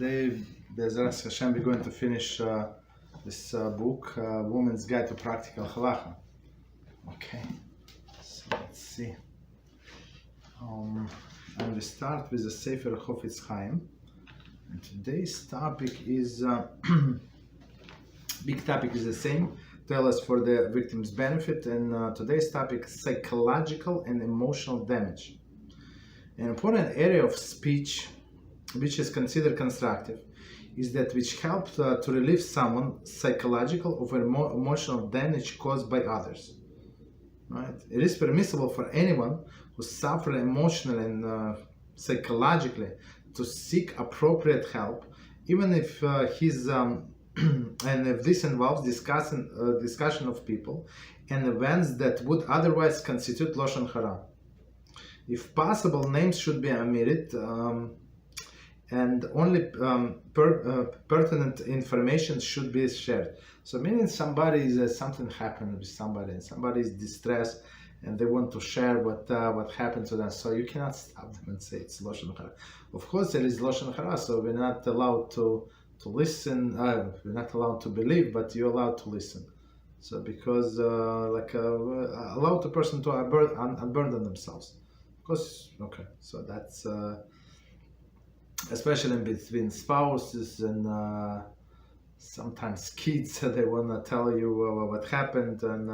Today, Beezrat Hashem, we're going to finish this book, Woman's Guide to Practical Halachah. Okay, so let's see. I'm going to start with the Sefer Chofetz Chaim. And today's topic is, big topic is the same, tell us for the victim's benefit, and today's topic is psychological and emotional damage. An important area of speech which is considered constructive is that which helps to relieve someone psychological or emotional damage caused by others. Right? It is permissible for anyone who suffers emotionally and psychologically to seek appropriate help, even if he's and if this involves discussion of people and events that would otherwise constitute Lashon Hara. If possible, names should be omitted, and only pertinent information should be shared. So meaning somebody is something happened with somebody and somebody is distressed and they want to share what happened to them. So you cannot stop them and say it's Lashon Hara. Of course there is Lashon Hara, so we're not allowed to listen, we're not allowed to believe, but you're allowed to listen. So because allow the person to unburden themselves. Of course, okay, so that's especially between spouses and sometimes kids, they want to tell you what happened, and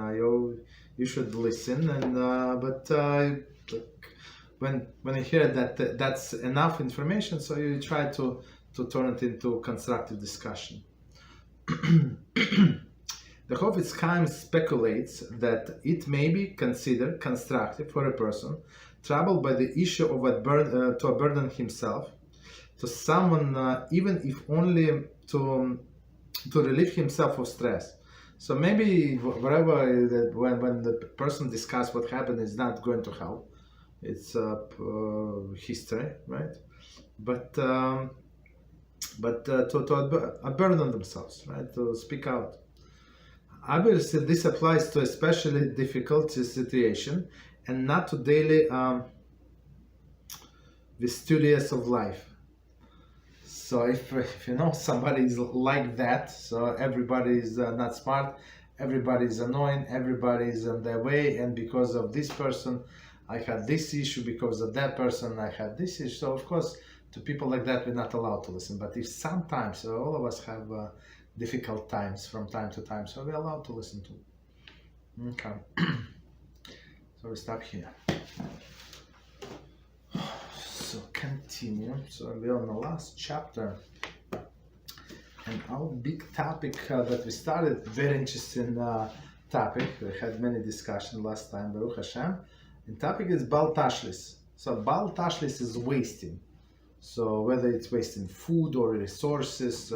you should listen. And but when you hear that that's enough information, so you try to turn it into constructive discussion. The Chofetz Chaim speculates that it may be considered constructive for a person troubled by the issue of to burden himself to someone, even if only to relieve himself of stress. So maybe whatever when the person discusses what happened is not going to help. It's history, right? But to burden themselves, right? To speak out. Obviously, this applies to especially difficult situation and not to daily the studious of life. So if you know somebody is like that, so everybody is not smart, everybody is annoying, everybody is on their way, and because of this person, I had this issue, because of that person, I had this issue. So of course, to people like that, we're not allowed to listen. But if sometimes, so all of us have difficult times from time to time, so we're allowed to listen to. Okay. So we stop here. So continue. So we're on the last chapter, and our big topic that we started, very interesting topic. We had many discussions last time, Baruch Hashem. And topic is Bal Tashchis. So Bal Tashchis is wasting. So whether it's wasting food or resources,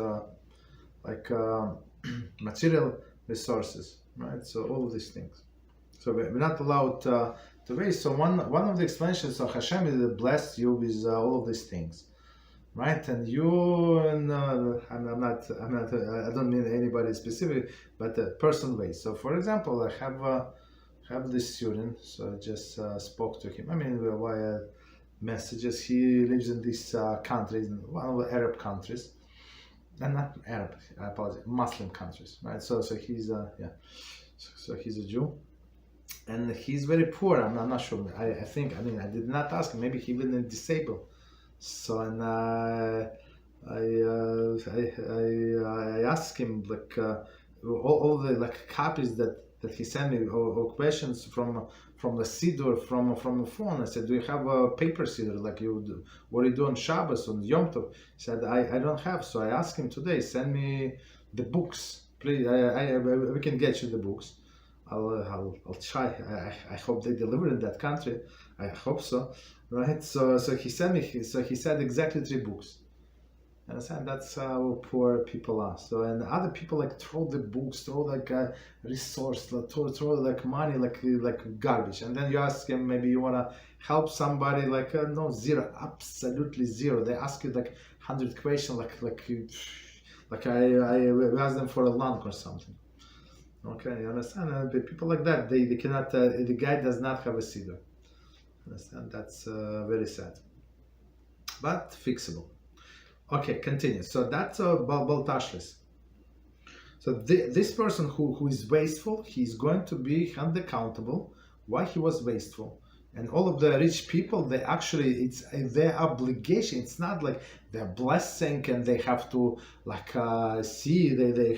material resources, right? So all of these things. So we're not allowed to waste. So one of the explanations of Hashem is blessed you with all of these things, right? And you, and I don't mean anybody specific, but a person waste. So for example, I have this student. So I just spoke to him. I mean, via messages. He lives in this country, in one of the Arab countries. And not Arab, I apologize, Muslim countries, right? So he's so he's a Jew, and he's very poor. I'm not sure. I did not ask him. Maybe he been disabled. So and I asked him all the copies that he sent me or questions from the Siddur, from the phone. I said, do you have a paper Siddur like you do? What do you do on Shabbos, on Yom Tov? He said, I don't have. So I asked him today, send me the books. Please, we can get you the books. I'll try. I hope they deliver in that country. I hope so. Right? So he sent me, so he said exactly 3 books. Understand? That's how poor people are. So, and other people throw the books, throw resource, throw money like garbage. And then you ask them, maybe you want to help somebody, no, zero, absolutely zero. They ask you 100 questions, I ask them for a lunch or something. Okay, you understand? People like that, they cannot. The guy does not have a siddur. Understand? That's very sad, but fixable. Okay, continue. So that's Bal Tashchis. So this person who is wasteful, he's going to be held accountable why he was wasteful. And all of the rich people, they actually, it's their obligation. It's not like their blessing and they have to see, they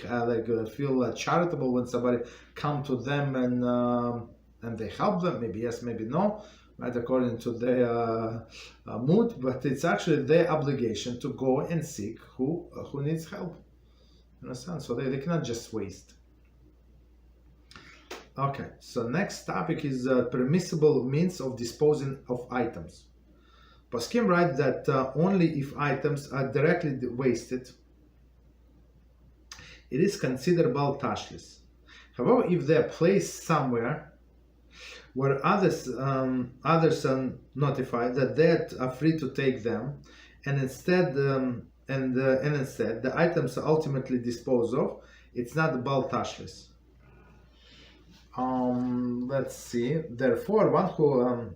feel charitable when somebody come to them and they help them. Maybe yes, maybe no, right, according to their mood. But it's actually their obligation to go and seek who needs help. Understand? So they cannot just waste. Okay, so next topic is permissible means of disposing of items. Poskim write that only if items are directly wasted, it is considered Bal Tashchis. However, if they are placed somewhere where others are notified that they are free to take them, and instead the items are ultimately disposed of, it's not Bal Tashchis. Let's see. Therefore, one who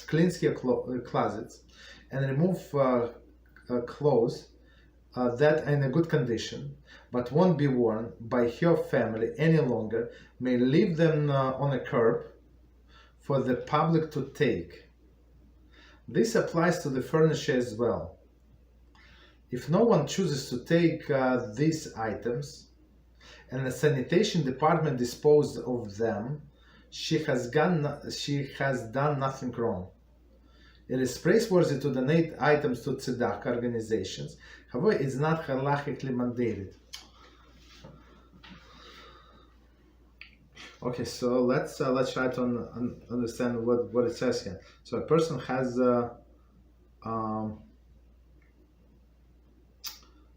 cleans her closets and remove clothes that are in a good condition but won't be worn by her family any longer may leave them on a curb for the public to take. This applies to the furniture as well. If no one chooses to take these items, and the sanitation department disposed of them, she has done nothing wrong. It is praiseworthy to donate items to tzedakah organizations. However, it's not halachically mandated. Okay, so let's try to understand what it says here. So a person has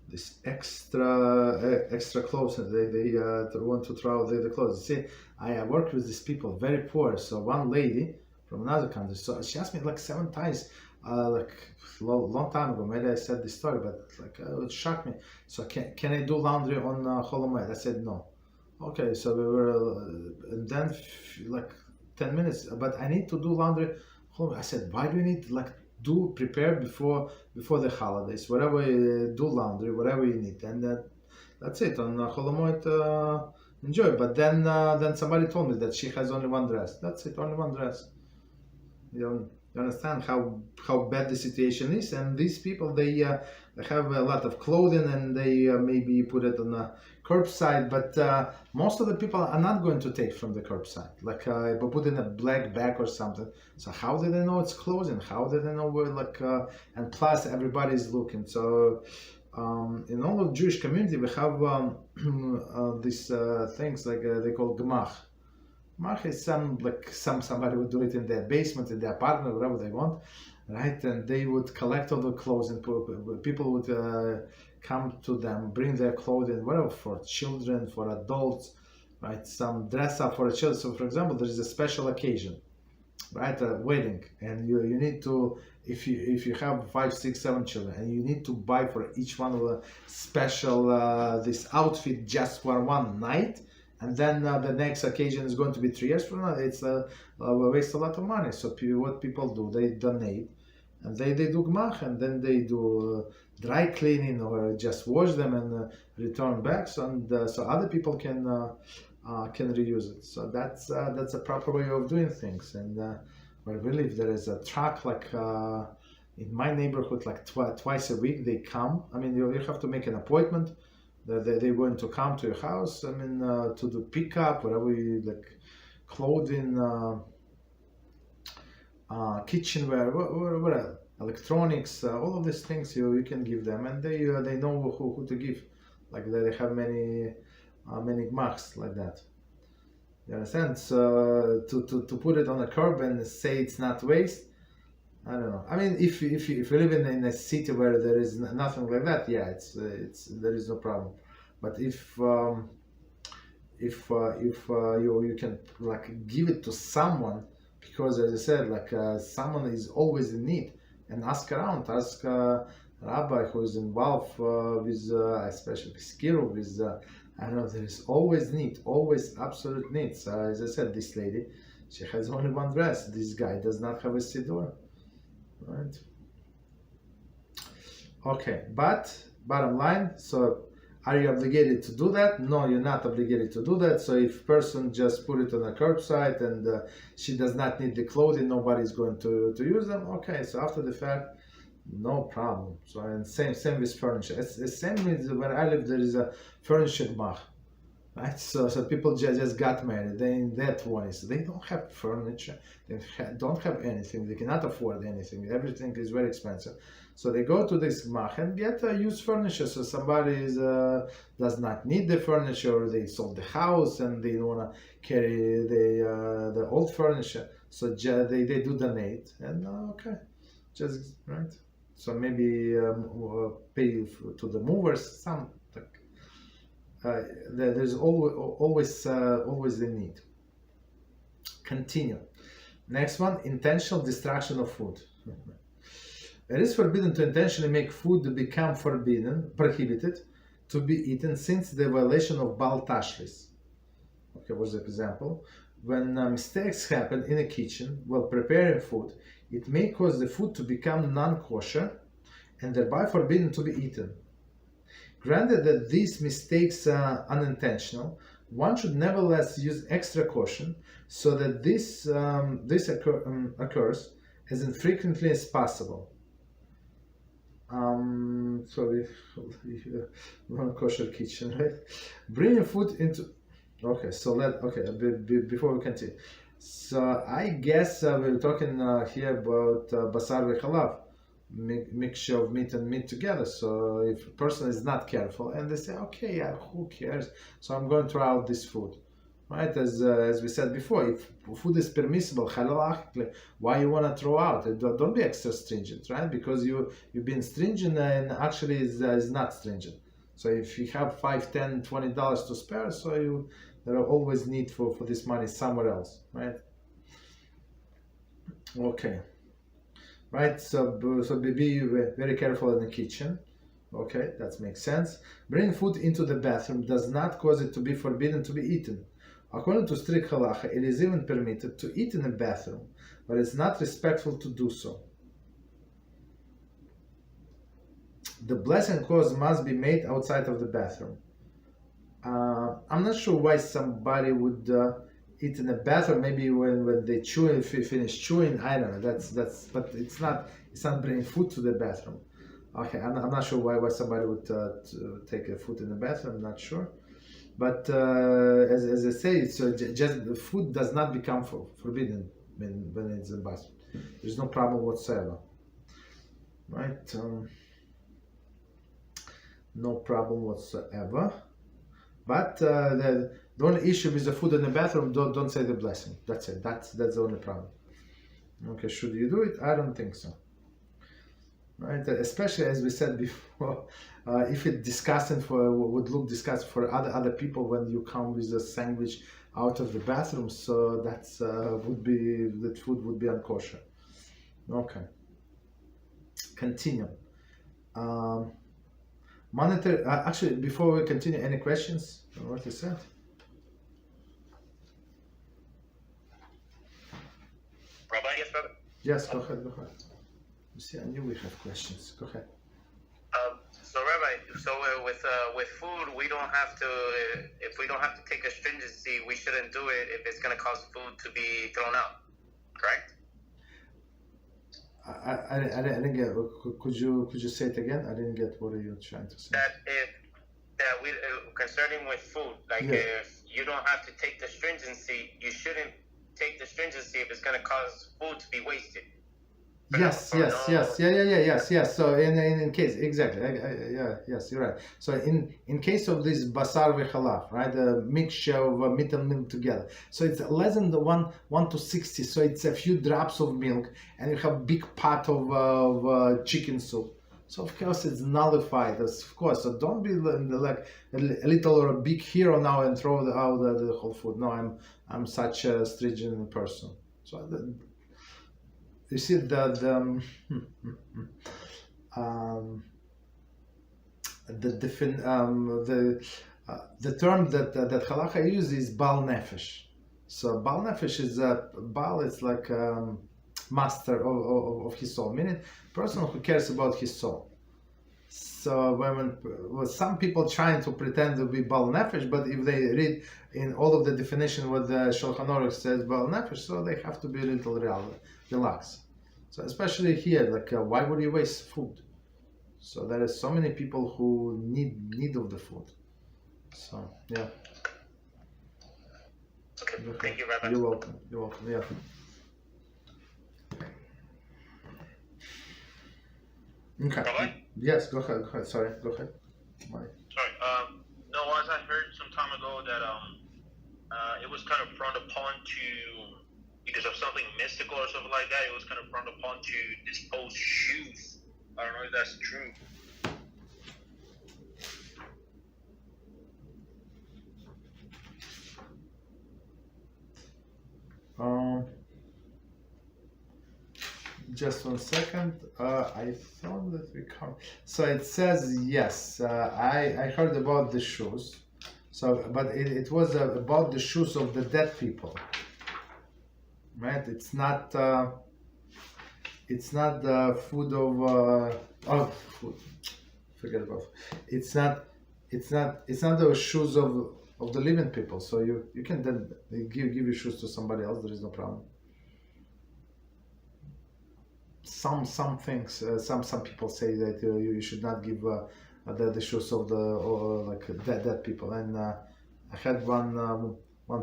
this extra clothes, and they want to throw away the clothes. See, I work with these people, very poor. So one lady from another country, so she asked me like 7 times, long time ago. Maybe I said this story, but it shocked me. So can I do laundry on Shalom? I said no. Okay, so we were, and then 10 minutes, but I need to do laundry. I said, why do you need prepare before the holidays, whatever you do laundry, whatever you need, and that's it. On Cholamoid, enjoy. But then somebody told me that she has only one dress. That's it, only one dress. You understand how bad the situation is, and these people they have a lot of clothing and they maybe put it on a curbside, but most of the people are not going to take from the curbside, put in a black bag or something. So how do they know it's clothing? How do they know where and plus everybody is looking. So in all of Jewish community we have these things they call gemach. Gemach is somebody would do it in their basement, in their apartment, whatever they want, right? And they would collect all the clothes, and people would come to them, bring their clothing, whatever, for children, for adults, right? Some dress up for a child. So, for example, there is a special occasion, right? A wedding, and you need to, if you have 5, 6, 7 children, and you need to buy for each one of the special this outfit just for one night. And then the next occasion is going to be 3 years from now. It's waste a lot of money. So what people do, they donate, and they do gemach, and then they do dry cleaning or just wash them and return back. So other people can reuse it. So that's a proper way of doing things. And where we live, there is a truck in my neighborhood twice a week. They come. I mean, you have to make an appointment. They're going to come to your house, I mean, to do pickup, whatever you clothing, kitchenware, whatever, electronics, all of these things you can give them, and they know who to give. They have many gemachs like that. You understand? So to put it on a curb and say it's not waste, I don't know. I mean, if you live in a city where there is nothing like that, yeah, there is no problem. But if you can give it to someone, because as I said, someone is always in need, and ask around, ask Rabbi who is involved with especially Shiur, with I don't know, there is always need, always absolute needs. As I said, this lady, she has only one dress. This guy does not have a siddur. Right. Okay, but bottom line, so are you obligated to do that? No, you're not obligated to do that. So if person just put it on a curbside and she does not need the clothing, nobody's going to use them. Okay, so after the fact, no problem. So and same with furniture. It's the same with where I live. There is a furniture mach, right? So people just got married. They in their 20s. They don't have furniture. They don't have anything. They cannot afford anything. Everything is very expensive. So they go to this gmach and get used furniture. So somebody does not need the furniture, or they sold the house and they don't want to carry the old furniture. So they do donate, and okay, just right. So maybe pay to the movers some. There's always the need. Continue. Next one: intentional destruction of food. It is forbidden to intentionally make food to become prohibited to be eaten, since the violation of Bal Tashchis. Okay, what's the example? When mistakes happen in a kitchen while preparing food, it may cause the food to become non-kosher and thereby forbidden to be eaten. Granted that these mistakes are unintentional, one should nevertheless use extra caution so that this occurs as infrequently as possible. Sorry, non-kosher kitchen, right? Bringing food into. Okay, so before we continue, so I guess we're talking here about basar v'chalav, mixture of meat and meat together. So if a person is not careful and they say, okay, yeah, who cares? So I'm going to throw out this food. Right, as we said before, if food is permissible, halachically, why you want to throw out? Don't be extra stringent, right? Because you've been stringent and actually is not stringent. So if you have $5, $10, $20 to spare, so there are always need for this money somewhere else, right? Okay, right. So be very careful in the kitchen. Okay, that makes sense. Bringing food into the bathroom does not cause it to be forbidden to be eaten. According to strict Halachah, it is even permitted to eat in a bathroom, but it's not respectful to do so. The blessing clause must be made outside of the bathroom. I'm not sure why somebody would eat in a bathroom. Maybe when they chew, if you finish chewing, I don't know. But it's not bringing food to the bathroom. Okay, I'm not sure why somebody would take a food in the bathroom. I'm not sure. But as I say, so just the food does not become forbidden when it's in the bathroom. There's no problem whatsoever, right? No problem whatsoever. But the only issue with the food in the bathroom, don't say the blessing. That's it. That's the only problem. Okay, should you do it? I don't think so. Right, especially as we said before, if it would look disgusting for other people when you come with a sandwich out of the bathroom, so that food would be unkosher. Okay, continue. Monetary. Actually, before we continue, any questions on what you said? Rabbi, yes, Rabbi. Yes, go ahead. You see, I knew we have questions. Go ahead. So Rabbi, with food, we don't have to. If we don't have to take a stringency, we shouldn't do it if it's going to cause food to be thrown out. Correct? I didn't get. Could you say it again? I didn't get what are you trying to say. That we concerning with food, like if you don't have to take the stringency, you shouldn't take the stringency if it's going to cause food to be wasted. Yes. So in case, exactly, yes, you're right. So in case of this basar v'chalav, right, the mixture of meat and milk together. So it's less than the 1 to 60. So it's a few drops of milk, and you have big pot of chicken soup. So of course it's nullified, of course. So don't be like a little or a big hero now and throw out the whole food. No, I'm such a stringent person. So. You see the term that Halachah uses is Bal Nefesh. So Bal Nefesh is Bal. It's like master of his soul, meaning person who cares about his soul. So when some people trying to pretend to be Bal Nefesh, but if they read in all of the definition what the Shulchan Aruch says Bal Nefesh, so they have to be a little relaxed. So especially here, like why would you waste food? So there are so many people who need of the food. So yeah. Okay, thank you, Rabbi. You're welcome. Yeah. Okay. Rabbi? Yes, go ahead. Sorry, go ahead. Bye. Sorry. No, as I heard some time ago that it was kind of frowned upon to, because of something mystical or something like that, it was kind of frowned upon to dispose shoes. I don't know if that's true. Just 1 second. I thought that we come. So it says yes. I heard about the shoes. So, but it was about the shoes of the dead people, right? It's not. It's not the food of food. Forget about it. It's not. It's not the shoes of the living people. So you can then give your shoes to somebody else. There is no problem. Some things, some people say that you should not give the shoes of the dead people. And I had one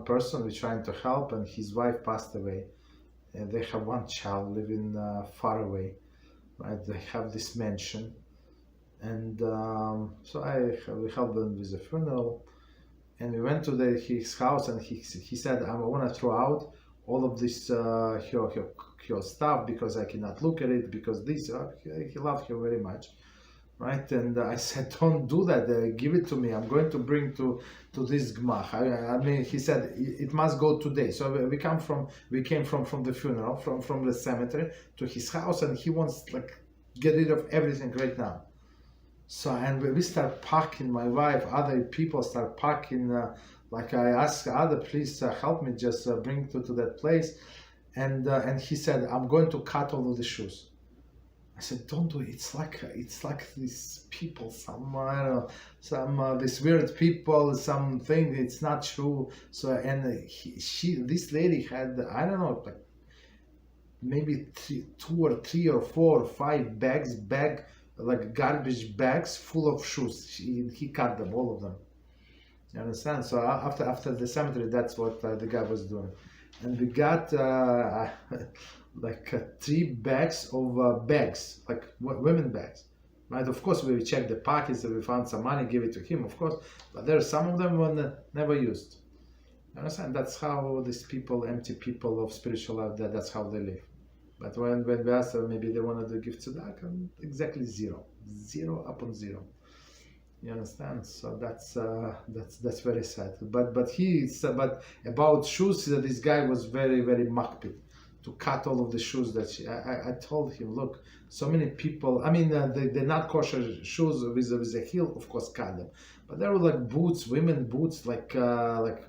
person who's trying to help, and his wife passed away, and they have one child living far away, right? They have this mansion, and so we helped them with the funeral, and we went to his house, and he said, I want to throw out all of this her stuff because I cannot look at it, because this he loved her very much, right? And I said, don't do that, give it to me. I'm going to bring to this gmach. I mean, he said it must go today. So we came from the funeral, from the cemetery to his house, and he wants get rid of everything right now. So, and we start packing, my wife, other people start packing, I asked other, please help me, just bring to that place. And he said, I'm going to cut all of the shoes. I said, don't do it. It's like these people, these weird people, something. It's not true. So, and this lady had, I don't know, maybe 2 or 3 or 4 or 5 bags, garbage bags full of shoes. He cut them, all of them. You understand? So after the cemetery, that's what the guy was doing. And we got 3 bags of bags, women bags, right? Of course, we checked the pockets, we found some money, give it to him, of course. But there are some of them were never used. You understand? That's how these people, empty people of spiritual life, that's how they live. But when we asked them, maybe they wanted to give tzedakah, exactly zero upon zero. You understand? So that's very sad. But about shoes, this guy was very, very makpid to cut all of the shoes that I told him, look, so many people, I mean, they're not kosher shoes with a heel, of course, cut them. But there were boots, women boots,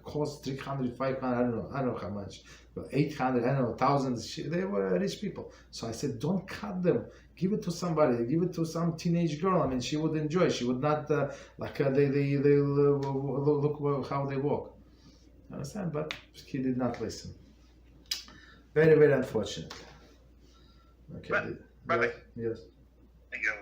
cost 300, 500, I don't know how much, 800, I don't know, 1,000. They were rich people. So I said, don't cut them. Give it to somebody. Give it to some teenage girl. I mean, she would enjoy. She would not they look how they walk. Understand? But he did not listen. Very, very unfortunate. Okay. Rabbi. Yes. Thank you.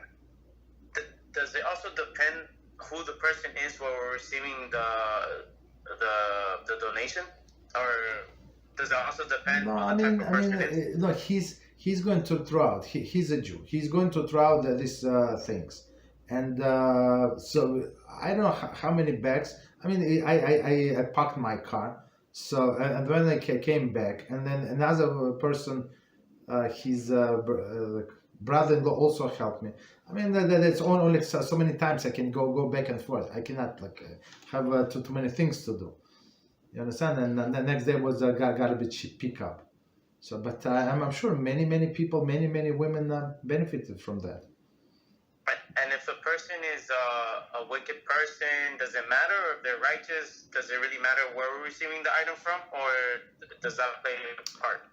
Does it also depend who the person is while we're receiving the donation, or does it also depend on the type of person it is? No, he's going to throw out. He's a Jew. He's going to throw out these things, and so I don't know how many bags. I mean, I parked my car. So and when I came back, and then another person, his brother-in-law also helped me. I mean, that's only so many times I can go back and forth. I cannot have too many things to do. You understand? And the next day was a garbage pickup. So, but I'm sure many people, many women benefited from that. And if the person is a wicked person, does it matter? Or if they're righteous, does it really matter where we're receiving the item from, or does that play a part?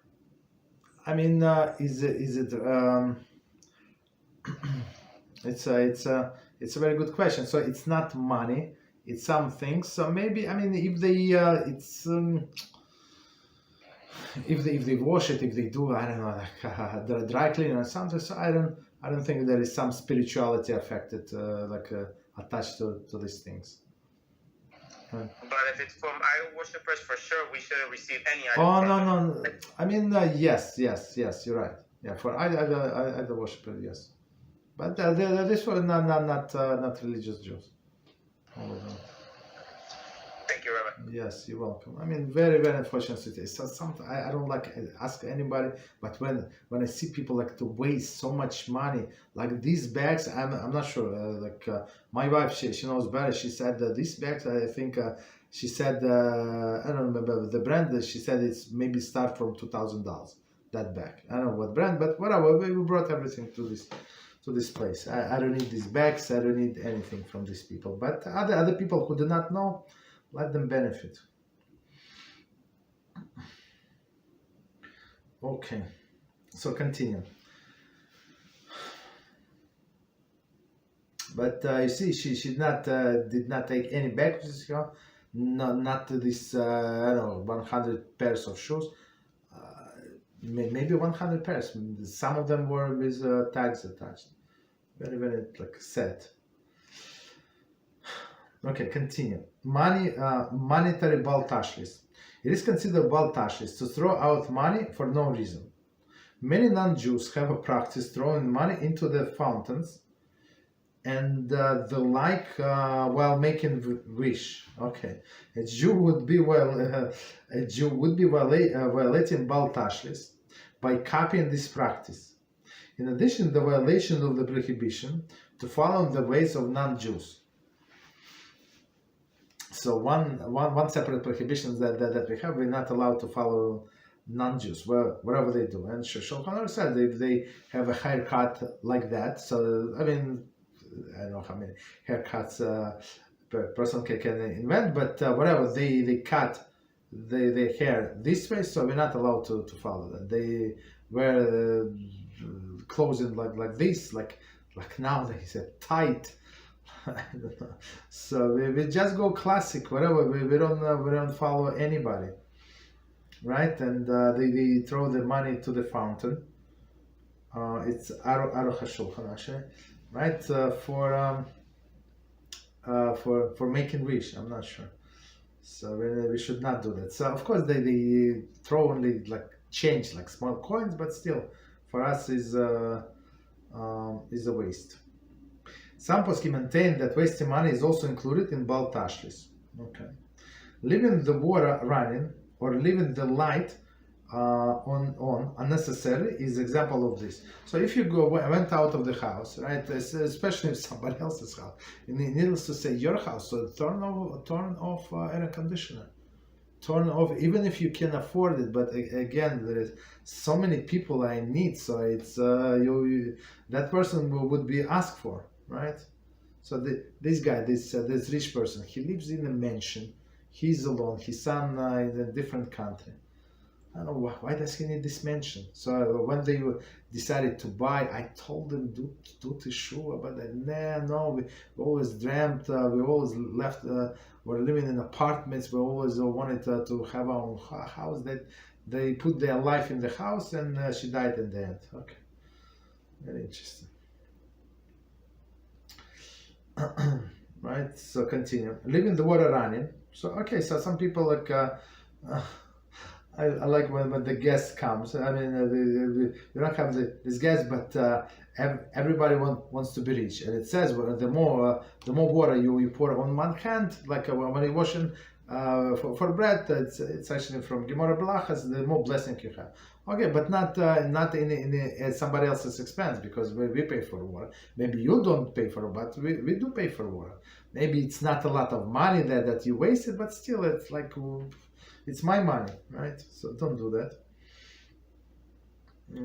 I mean, is it? It's a very good question. So it's not money, it's some things. So maybe, I mean, if they if they wash it, if they do, I don't know, like the dry cleaning or something. So I don't think there is some spirituality affected, attached to these things. But if it's from idol worshippers, for sure we shouldn't receive any idol. Oh from no, them. no. I mean, yes, you're right. Yeah, for idol worshipper, yes. But this was not religious Jews. Oh, no. Thank you, Rabbi. Yes, you're welcome. I mean, very, very unfortunate situation. So I don't like ask anybody, but when I see people like to waste so much money, like these bags, I'm not sure. My wife, she knows better. She said that these bags, I think, she said, I don't remember the brand. She said it's maybe start from $2,000. That bag. I don't know what brand, but whatever. We brought everything to this place. I don't need these bags. I don't need anything from these people. But other people who do not know, let them benefit. Okay, so continue. But you see, she did not take any bags with her. Not this I don't know, 100 pairs of shoes. Maybe 100 pairs. Some of them were with tags attached. Very, very sad. Okay, continue. Monetary Bal Tashchis. It is considered Bal Tashchis to throw out money for no reason. Many non-Jews have a practice throwing money into the fountains and the like while making wish. Okay, a Jew would be violating Bal Tashchis by copying this practice. In addition, the violation of the prohibition to follow the ways of non-Jews. So one separate prohibition that we have, we're not allowed to follow non-Jews, whatever they do. And Shalom said if they have a haircut like that, so I mean, I don't know how many haircuts a person can invent, but whatever, they cut their hair this way, so we're not allowed to follow that. They wear clothing like this, like nowadays, tight. So we just go classic, whatever. We don't follow anybody, right? And they throw the money to the fountain. It's Aro right? For making wish. I'm not sure. So we should not do that. So of course they throw only like change, like small coins, but still for us is a waste. Some poskim maintain that wasting money is also included in Bal Tashchis. Okay, leaving the water running or leaving the light on unnecessarily is example of this. So if you went out of the house, right, especially if somebody else's house, needless to say your house, so turn off air conditioner, turn off, even if you can afford it. But again, there is so many people I need, so it's that person would be asked for. Right, so this guy, this rich person, he lives in a mansion. He's alone. His son in a different country. I don't know why does he need this mansion. So when they decided to buy, I told them do teshuva, but no. We always dreamt. We always left. We're living in apartments. We always wanted to have our own house. That they put their life in the house, and she died in the end. Okay, very interesting. Right, so continue. Leaving the water running. So okay, so some people like I like when the guest comes. I mean, you don't have this guest, but everybody wants to be rich, and it says the more water you pour on one hand, like when you're washing for bread, it's actually from Gemara Blachas, the more blessing you have. Okay, but not in somebody else's expense, because we pay for water. Maybe you don't pay for it, but we do pay for water. Maybe it's not a lot of money that you wasted, but still it's like, it's my money, right? So don't do that.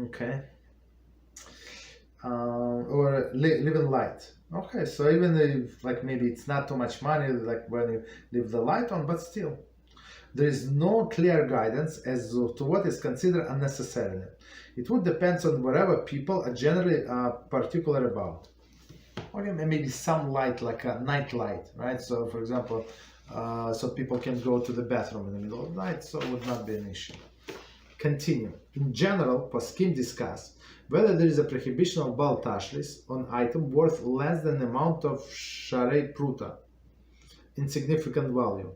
Okay. Or live in light. Okay, so even if like maybe it's not too much money, like when you leave the light on, but still. There is no clear guidance as to what is considered unnecessary. It would depend on whatever people are generally particular about. Okay, maybe some light, like a night light, right? So, for example, so people can go to the bathroom in the middle of the night, so it would not be an issue. Continue. In general, poskim discuss whether there is a prohibition of Bal Tashchis on item worth less than the amount of Sharei Pruta, insignificant value.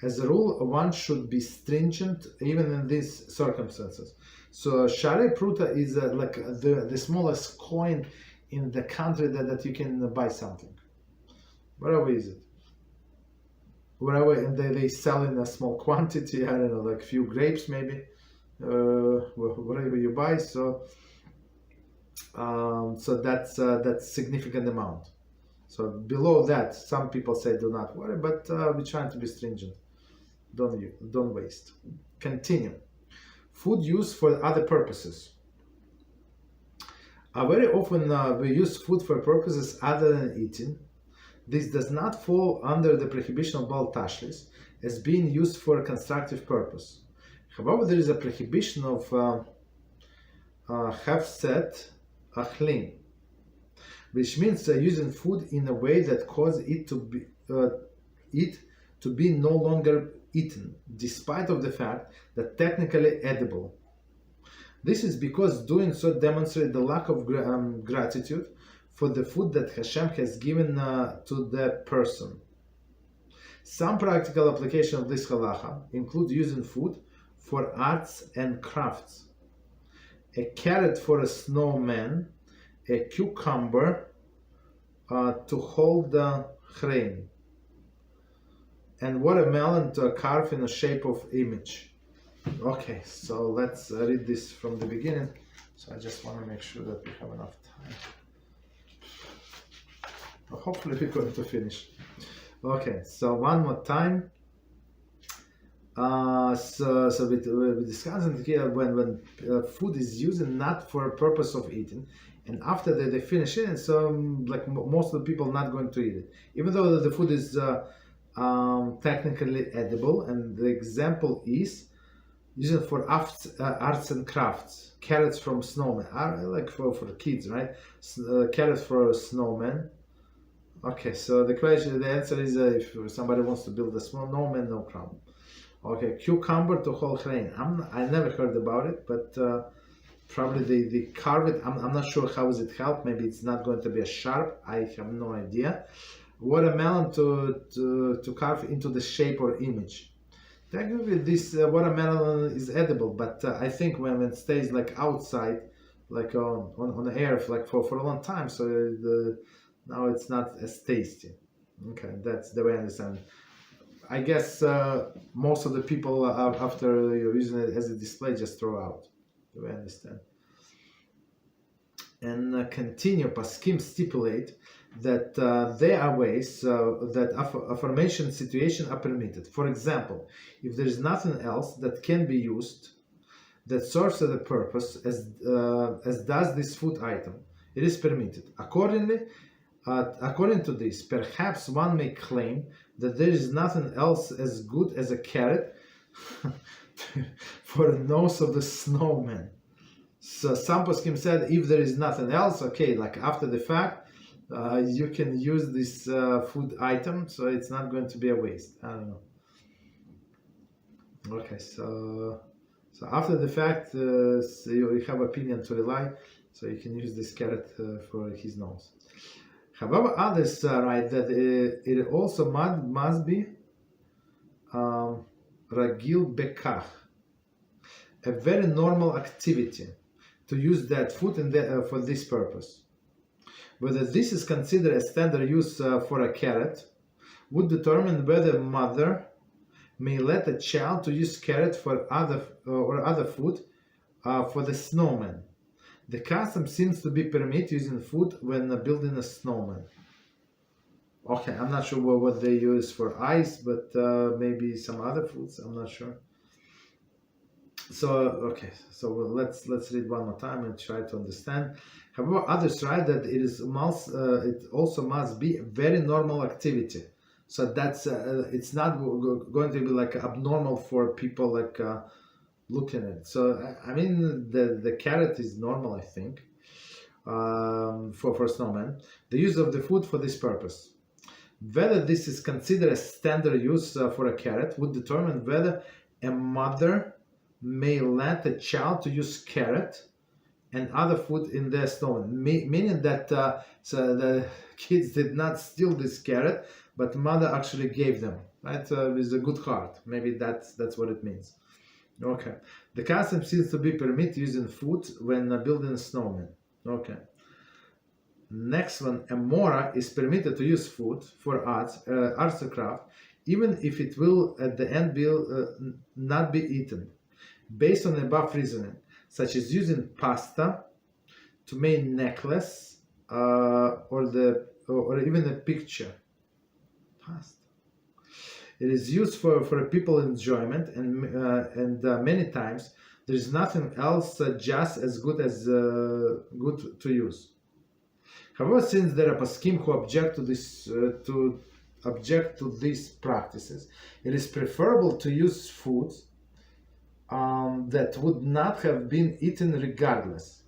As a rule, one should be stringent even in these circumstances. So Sharei Pruta is like the smallest coin in the country that you can buy something. Wherever is it? Wherever, and they sell in a small quantity, I don't know, like few grapes maybe, whatever you buy. So that's significant amount. So below that, some people say do not worry, but we're trying to be stringent. Don't waste. Continue. Food used for other purposes. Very often we use food for purposes other than eating. This does not fall under the prohibition of Bal Tashchis as being used for a constructive purpose. However, there is a prohibition of Hafset Achlim, which means using food in a way that causes it to be no longer eaten, despite of the fact that technically edible. This is because doing so demonstrates the lack of gratitude for the food that Hashem has given to the person. Some practical application of this halacha include using food for arts and crafts. A carrot for a snowman, a cucumber to hold the chrein, and watermelon to carve in the shape of image. Okay, so let's read this from the beginning. So I just want to make sure that we have enough time. Hopefully we're going to finish. Okay, so one more time. So we discussed here when food is used not for a purpose of eating, and after they finish it, so like most of the people not going to eat it, even though the food is technically edible. And the example is used for arts and crafts. Carrots from snowmen, like for kids, right? Carrots for snowmen. Okay, so the answer is if somebody wants to build a snowman, no problem. Okay, cucumber to hold chrein. I never heard about it, but probably they carve it. I'm not sure how is it help. Maybe it's not going to be as sharp. I have no idea. Watermelon to carve into the shape or image. Technically, this watermelon is edible, but I think when it stays like outside, like on the air, like for a long time, so now it's not as tasty. Okay, that's the way I understand it. I guess most of the people after you're using it as a display just throw out. The way I understand. And continue. Paskim stipulate that there are ways that aforementioned situations are permitted. For example, if there is nothing else that can be used that serves as a purpose as does this food item, it is permitted. According to this, perhaps one may claim that there is nothing else as good as a carrot for the nose of the snowman. So some poskim said if there is nothing else, okay, like after the fact, you can use this food item, so it's not going to be a waste. I don't know. Okay, so after the fact, so you have opinion to rely, so you can use this carrot for his nose. However, others write that it also must be ragil bekach, a very normal activity to use that food for this purpose. Whether this is considered a standard use for a carrot would determine whether mother may let a child to use carrot for other food for the snowman. The custom seems to be permit using food when building a snowman. Okay, I'm not sure what they use for ice, but maybe some other foods. I'm not sure. So okay, so let's read one more time and try to understand. However, others write that it also must be a very normal activity. So that's it's not going to be like abnormal for people like looking at it. So I mean the carrot is normal, I think. for snowmen, the use of the food for this purpose. Whether this is considered a standard use for a carrot would determine whether a mother may let a child to use carrot and other food in their snowman, meaning that so the kids did not steal this carrot, but mother actually gave them, right, with a good heart. Maybe that's what it means. Okay. The custom seems to be permit using food when building a snowman. Okay. Next one, a mora is permitted to use food for arts or craft, even if it will at the end will not be eaten, based on the above reasoning, such as using pasta to make necklace or even a picture. Pasta. It is used for people enjoyment, and many times there is nothing else just as good as good to use. However, since there are poskim who object to these practices, it is preferable to use foods that would not have been eaten regardless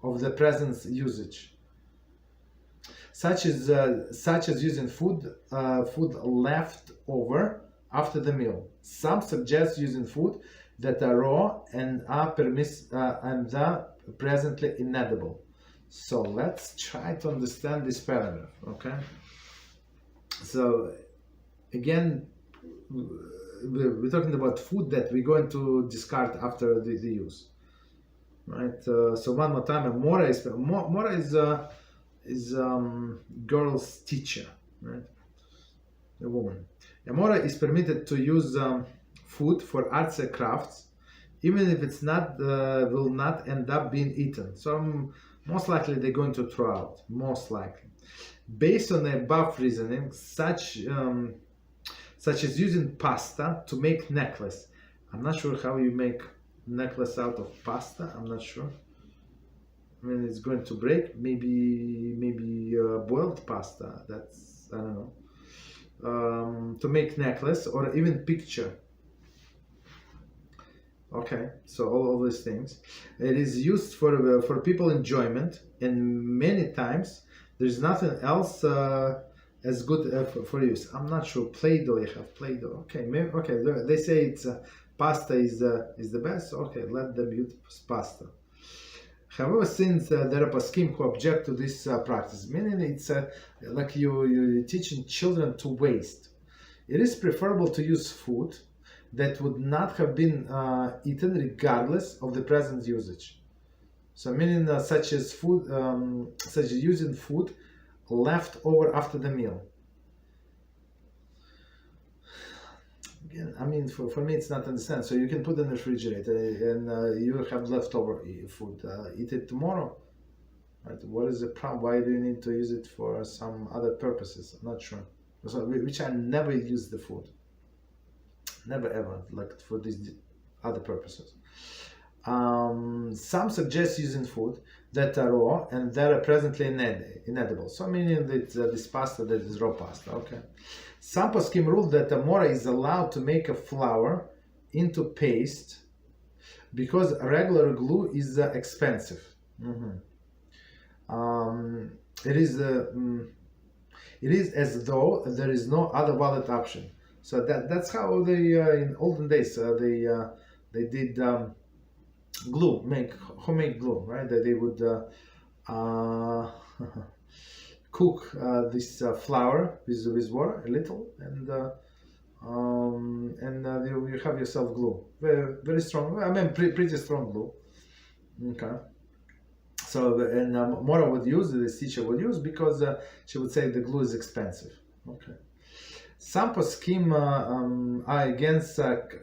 of the present usage, such as using food left over after the meal. Some suggest using food that are raw and are presently inedible. So let's try to understand this paragraph, okay? So again, we're talking about food that we're going to discard after the use, right? So one more time, a mora is girl's teacher, right? A woman. A mora is permitted to use food for arts and crafts, even if it's not will not end up being eaten. So most likely they're going to throw out, most likely. Based on the above reasoning, such as using pasta to make necklace. I'm not sure how you make necklace out of pasta. I'm not sure. I mean, it's going to break. Maybe boiled pasta. That's, I don't know. To make necklace or even picture. Okay, so all of these things. It is used for people enjoyment, and many times there's nothing else as good for use. I'm not sure. Play-Doh, you have Play-Doh. Okay, maybe, okay. They say it's pasta is the best. Okay, let them use pasta. However, since there are poskim who object to this practice, meaning it's like you're teaching children to waste, it is preferable to use food that would not have been eaten regardless of the present usage. So meaning such as using food left over after the meal. Again, I mean, for me it's not understand. So you can put in the refrigerator and you have leftover food. Eat it tomorrow. Right? What is the problem? Why do you need to use it for some other purposes? I'm not sure. So, which I never use the food. Never ever, like for these other purposes. Some suggest using food that are raw and that are presently inedible. So meaning that this pasta that is raw pasta. Okay. Some poskim rule that a mora is allowed to make a flour into paste because regular glue is expensive. It is as though there is no other valid option. So that's how they in olden days they did glue, make homemade glue, right? That they would cook this flour with water a little, and you have yourself glue. Very, very strong. I mean, pretty strong glue. Okay. So and Mora would use, this teacher would use, because she would say the glue is expensive. Okay. Some poskim are against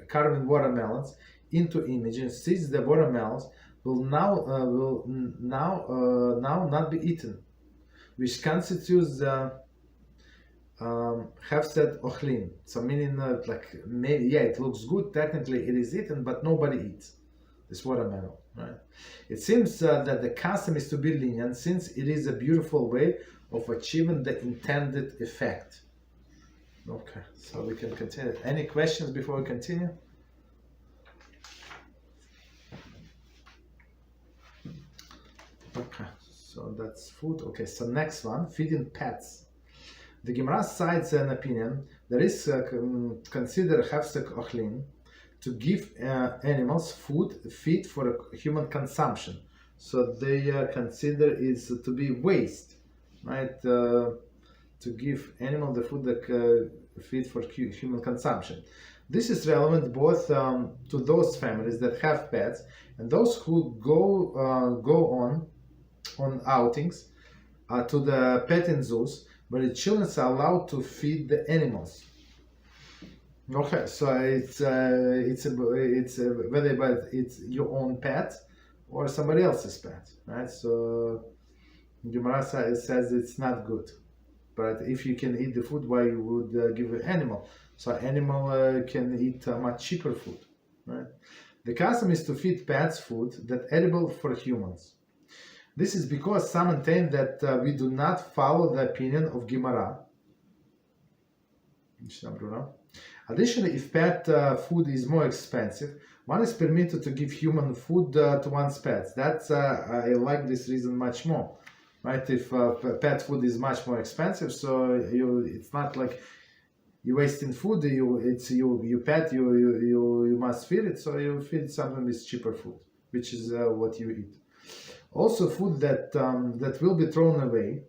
carving watermelons into images, since the watermelons will now not be eaten, which constitutes Hefsed Ochlin. So meaning like maybe it looks good, technically it is eaten, but nobody eats this watermelon. Right? It seems that the custom is to be lenient, since it is a beautiful way of achieving the intended effect. Okay, so we can continue. Any questions before we continue? Okay, So that's food. Okay, so next one, feeding pets. The Gemara cites an opinion that is considered hefsek ochlin, to give animals feed for human consumption. So they consider it to be waste, right? To give animal the food that feed for human consumption. This is relevant both to those families that have pets and those who go on outings to the petting zoos, where the children are allowed to feed the animals. Okay, so it's whether it's your own pet or somebody else's pet, right? So Gemara says it's not good, but if you can eat the food, why you would give an animal? So animal can eat much cheaper food, right? The custom is to feed pets food that edible for humans. This is because some maintain that we do not follow the opinion of Gemara. Additionally, if pet food is more expensive, one is permitted to give human food to one's pets. That's I like this reason much more, right? If pet food is much more expensive, so it's not like you're wasting food. It's you pet, you must feed it, so you feed something with cheaper food, which is what you eat. Also, food that will be thrown away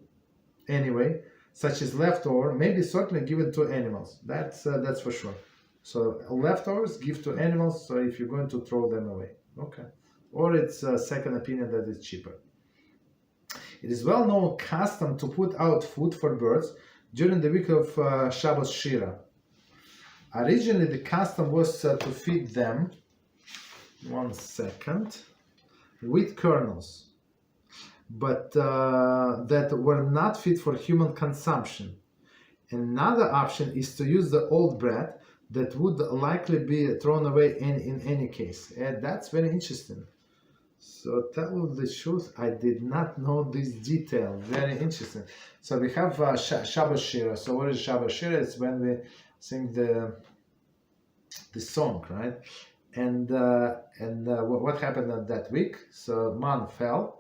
anyway, such as leftover, may be certainly given to animals. That's for sure. So leftovers give to animals. So if you're going to throw them away, okay. Or it's a second opinion that it's cheaper. It is well known custom to put out food for birds during the week of Shabbos Shira. Originally, the custom was to feed them. Wheat kernels, but that were not fit for human consumption. Another option is to use the old bread that would likely be thrown away in any case. That's very interesting. So tell the truth, I did not know this detail. Very interesting. So we have Shabbos Shira. So what is Shabbos Shira? It's when we sing the song, right? And what happened on that week? So man fell,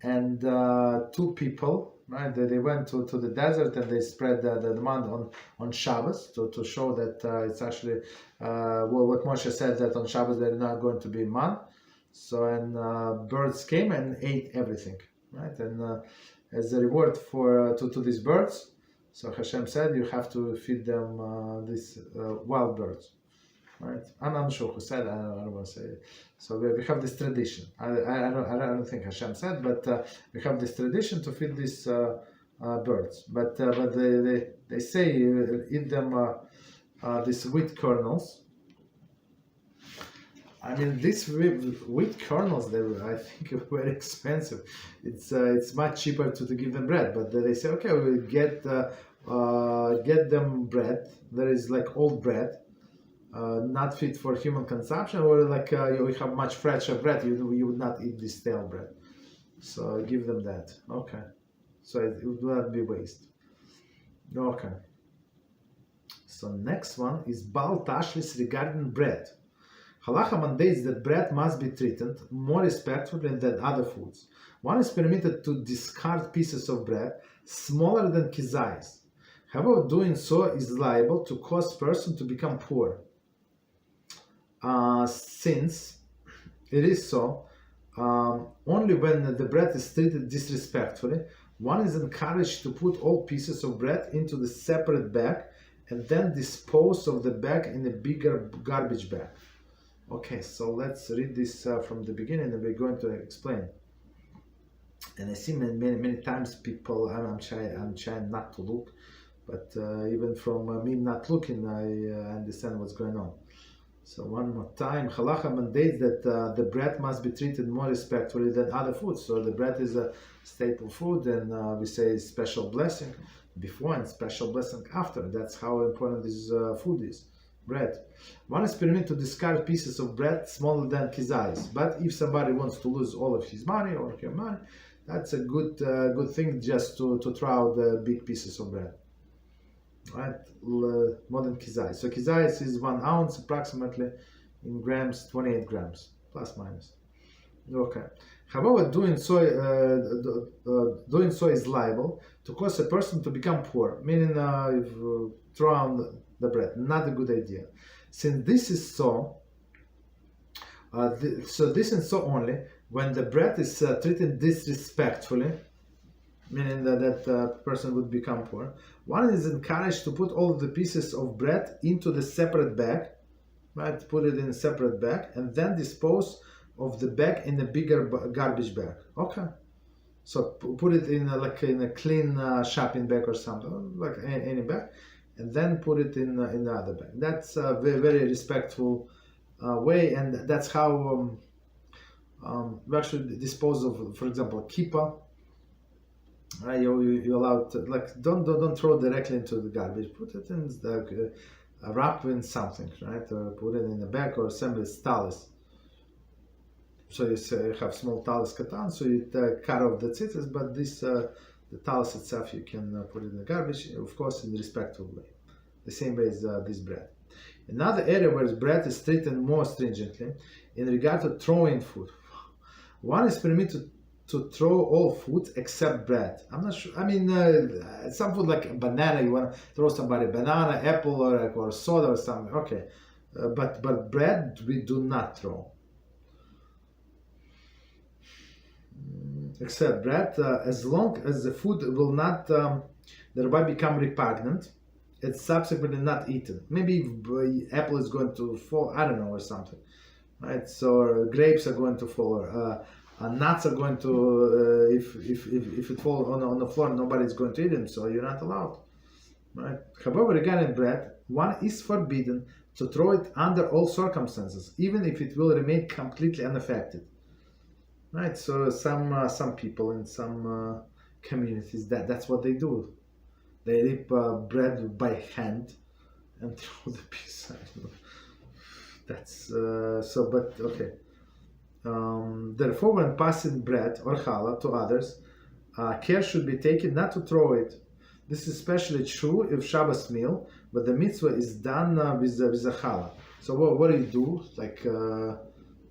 and two people, right? They went to the desert and they spread the man on Shabbos to show that it's actually what Moshe said, that on Shabbos they're not going to be man. So and birds came and ate everything, right? And as a reward for to these birds, so Hashem said you have to feed them these wild birds. Right? I'm not sure who said. I don't want to say it. So we have this tradition. I don't think Hashem said, but we have this tradition to feed these birds. But they say eat them these wheat kernels. I mean, these wheat kernels, I think are very expensive. It's much cheaper to give them bread. But they say, okay, we'll get them bread. There is like old bread. Not fit for human consumption, or like you have much fresher bread, you would not eat this stale bread. So give them that. Okay. So it would not be waste. Okay. So next one is Bal Tashchis regarding bread. Halachah mandates that bread must be treated more respectfully than other foods. One is permitted to discard pieces of bread smaller than kizayis. However, doing so is liable to cause person to become poor. Since it is so, only when the bread is treated disrespectfully, one is encouraged to put all pieces of bread into the separate bag and then dispose of the bag in a bigger garbage bag. Okay, so let's read this from the beginning and we're going to explain. And I see many times people, I'm trying not to look, but even from me not looking, I understand what's going on. So one more time, Halachah mandates that the bread must be treated more respectfully than other foods. So the bread is a staple food, and we say special blessing before and special blessing after. That's how important this food is, bread. One is permitted to discard pieces of bread smaller than kizayis. But if somebody wants to lose all of his money or her money, that's a good thing just to throw out the big pieces of bread. Right, more than kizayis. So kizayis is 1 ounce approximately in grams, 28 grams, plus minus. Okay. However, doing so is liable to cause a person to become poor, meaning if throw on the bread, not a good idea. Since this is so, this is so only when the bread is treated disrespectfully, meaning that person would become poor. One is encouraged to put all of the pieces of bread into the separate bag, right? Put it in a separate bag, and then dispose of the bag in a bigger garbage bag. Okay, so put it in in a clean shopping bag or something, like any bag, and then put it in the other bag. That's a very, very respectful way, and that's how we actually dispose of, for example, kippah. You allow to, don't throw directly into the garbage. Put it in the wrap in something, right? Or put it in a bag or assemble talis. So you have small talis katan, so you cut off the tzitzis, but this the talis itself you can put it in the garbage, of course, in a respectful way. The same way as this bread. Another area where bread is treated more stringently in regard to throwing food. One is permitted to throw all foods except bread. I'm not sure. I mean, some food like a banana, you want to throw somebody banana, apple, or soda or something. Okay, but bread we do not throw. Except bread, as long as the food will not thereby become repugnant, it's subsequently not eaten. Maybe apple is going to fall, I don't know, or something, right? So grapes are going to fall, or nuts are going to, if it falls on the floor, nobody's going to eat them, so you're not allowed, right? However, regarding bread, one is forbidden to throw it under all circumstances, even if it will remain completely unaffected. Right, so some people in some communities that's what they do. They rip bread by hand and throw the piece. That's so. But okay. Therefore, when passing bread or challah to others, care should be taken not to throw it. This is especially true if Shabbos meal, but the mitzvah is done with a challah. So what do you do? Like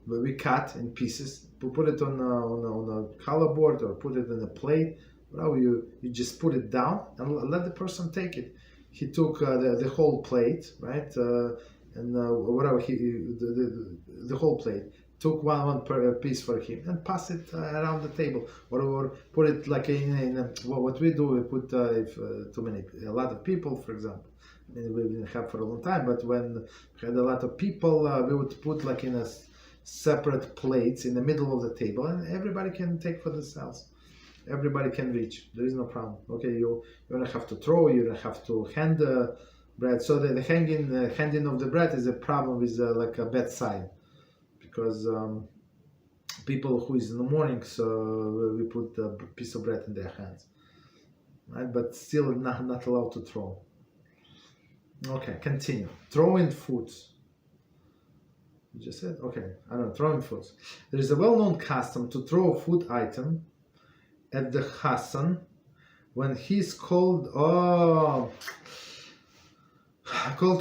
we cut in pieces. Put it on a challah board or put it in a plate. Well, you just put it down and let the person take it. He took the whole plate, right? And whatever the whole plate. Took one per piece for him and pass it around the table, or put it like in what we do. We put if a lot of people, for example. I mean, we didn't have for a long time, but when we had a lot of people, we would put like in a separate plates in the middle of the table, and everybody can take for themselves. Everybody can reach. There is no problem. Okay, you don't have to throw. You don't have to hand the bread. So the handing of the bread is a problem with like a bad sign, because people who is in the morning, so we put a piece of bread in their hands, right? But still not allowed to throw. Okay, continue. Throwing foods. You just said, okay, I don't know, throwing foods. There is a well-known custom to throw a food item at the Hassan when he's called to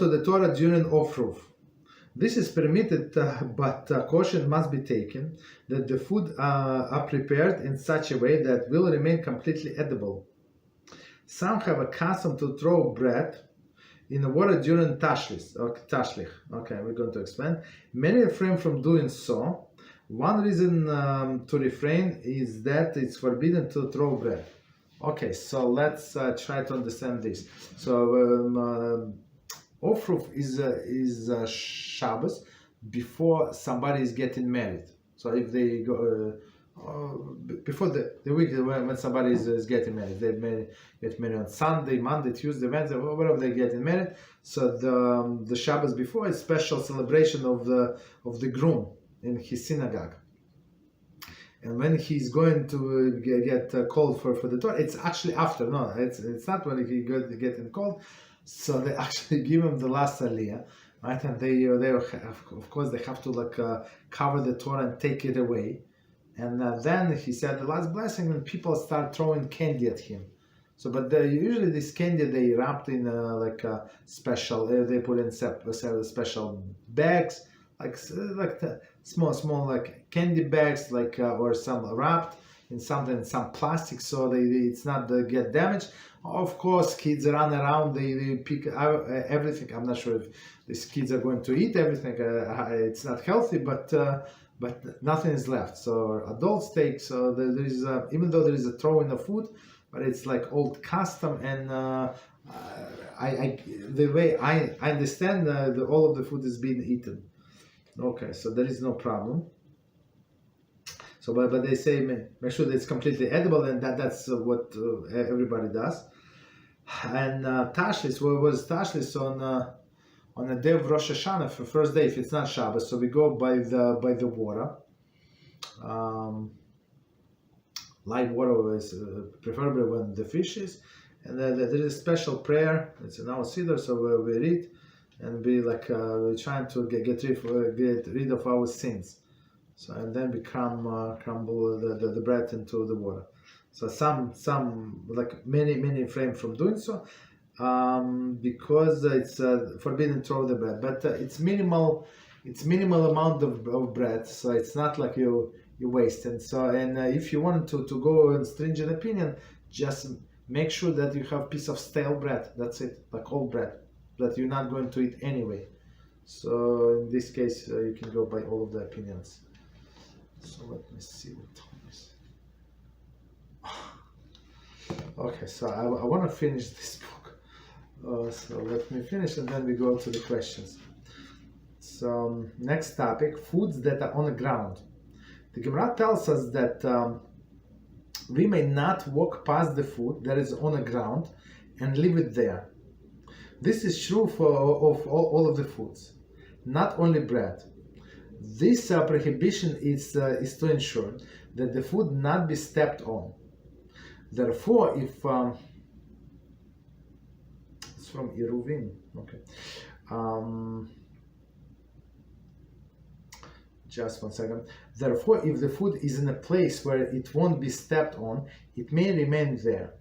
the Torah during Ofruv. This is permitted, but caution must be taken that the food are prepared in such a way that will remain completely edible. Some have a custom to throw bread in the water during tashlich. Okay, we're going to explain. Many refrain from doing so. One reason to refrain is that it's forbidden to throw bread. Okay, so let's try to understand this. So Ofruv is Shabbos before somebody is getting married. So if they go before the week when somebody is getting married, they get married on Sunday, Monday, Tuesday, Wednesday, wherever they getting married. So the Shabbos before is special celebration of the groom in his synagogue. And when he's going to get called for the Torah, it's actually after. No, it's not when he getting called. So they actually give him the last aliyah, right? And they of course they have to cover the Torah and take it away. And then he said the last blessing, and people start throwing candy at him. So, but usually this candy they wrapped in a special. They put in special bags, like the small like candy bags, like or some wrapped in something, some plastic, so it's not get damaged. Of course, kids run around, they pick everything. I'm not sure if these kids are going to eat everything. It's not healthy, but nothing is left. So adults take. So there is even though there is a throw in the food, but it's like old custom, and the way I understand, all of the food is being eaten. Okay, so there is no problem. So, but they say make sure that it's completely edible, and that's what everybody does. And Tashchis, what was Tashchis on the day of Rosh Hashanah, for first day, if it's not Shabbos, so we go by the water. Live water is preferably when the fish is, and there is a special prayer. It's in our Siddur, so we read, and we we're trying to get rid of our sins. So and then we crumble the bread into the water. So some like many refrain from doing so, because it's forbidden to throw the bread. But it's minimal amount of bread, so it's not like you waste. And so if you want to go in stringent opinion, just make sure that you have a piece of stale bread. That's it, like old bread that you're not going to eat anyway. So in this case, you can go by all of the opinions. So let me see what time is. Okay, so I want to finish this book. So let me finish, and then we go to the questions. So next topic: foods that are on the ground. The Gemara tells us that we may not walk past the food that is on the ground and leave it there. This is true of all of the foods, not only bread. This prohibition is to ensure that the food not be stepped on. Therefore, if it's from Iruvin, okay. Just 1 second. Therefore, if the food is in a place where it won't be stepped on, it may remain there.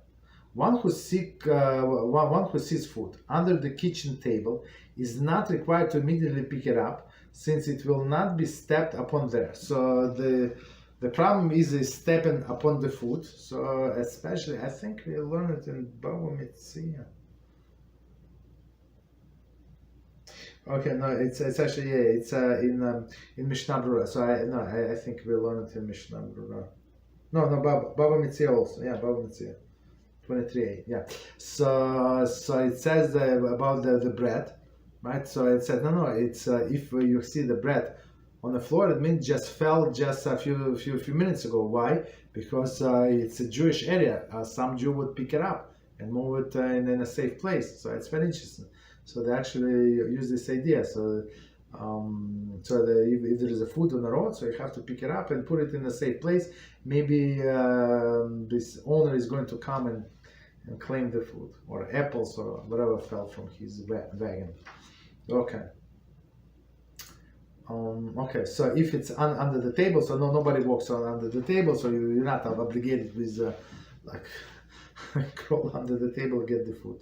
One who sees food under the kitchen table is not required to immediately pick it up, since it will not be stepped upon there. So the problem is stepping upon the food. So especially, I think we learn it in Bava Metzia. Okay, no, it's actually it's in Mishnah Berurah. So I think we learn it in Mishnah Berurah. No, Bava Metzia also. Yeah, Bava Metzia. 23a. Yeah. So it says about the bread. Right, so it said no. It's if you see the bread on the floor, it means just fell just a few minutes ago. Why? Because it's a Jewish area. Some Jew would pick it up and move it in a safe place. So it's very interesting. So they actually use this idea. So if there is a food on the road, so you have to pick it up and put it in a safe place. Maybe this owner is going to come and claim the food, or apples or whatever fell from his wagon. Okay. Okay. So if it's under the table, so nobody walks on under the table, so you're not obligated with crawl under the table get the food.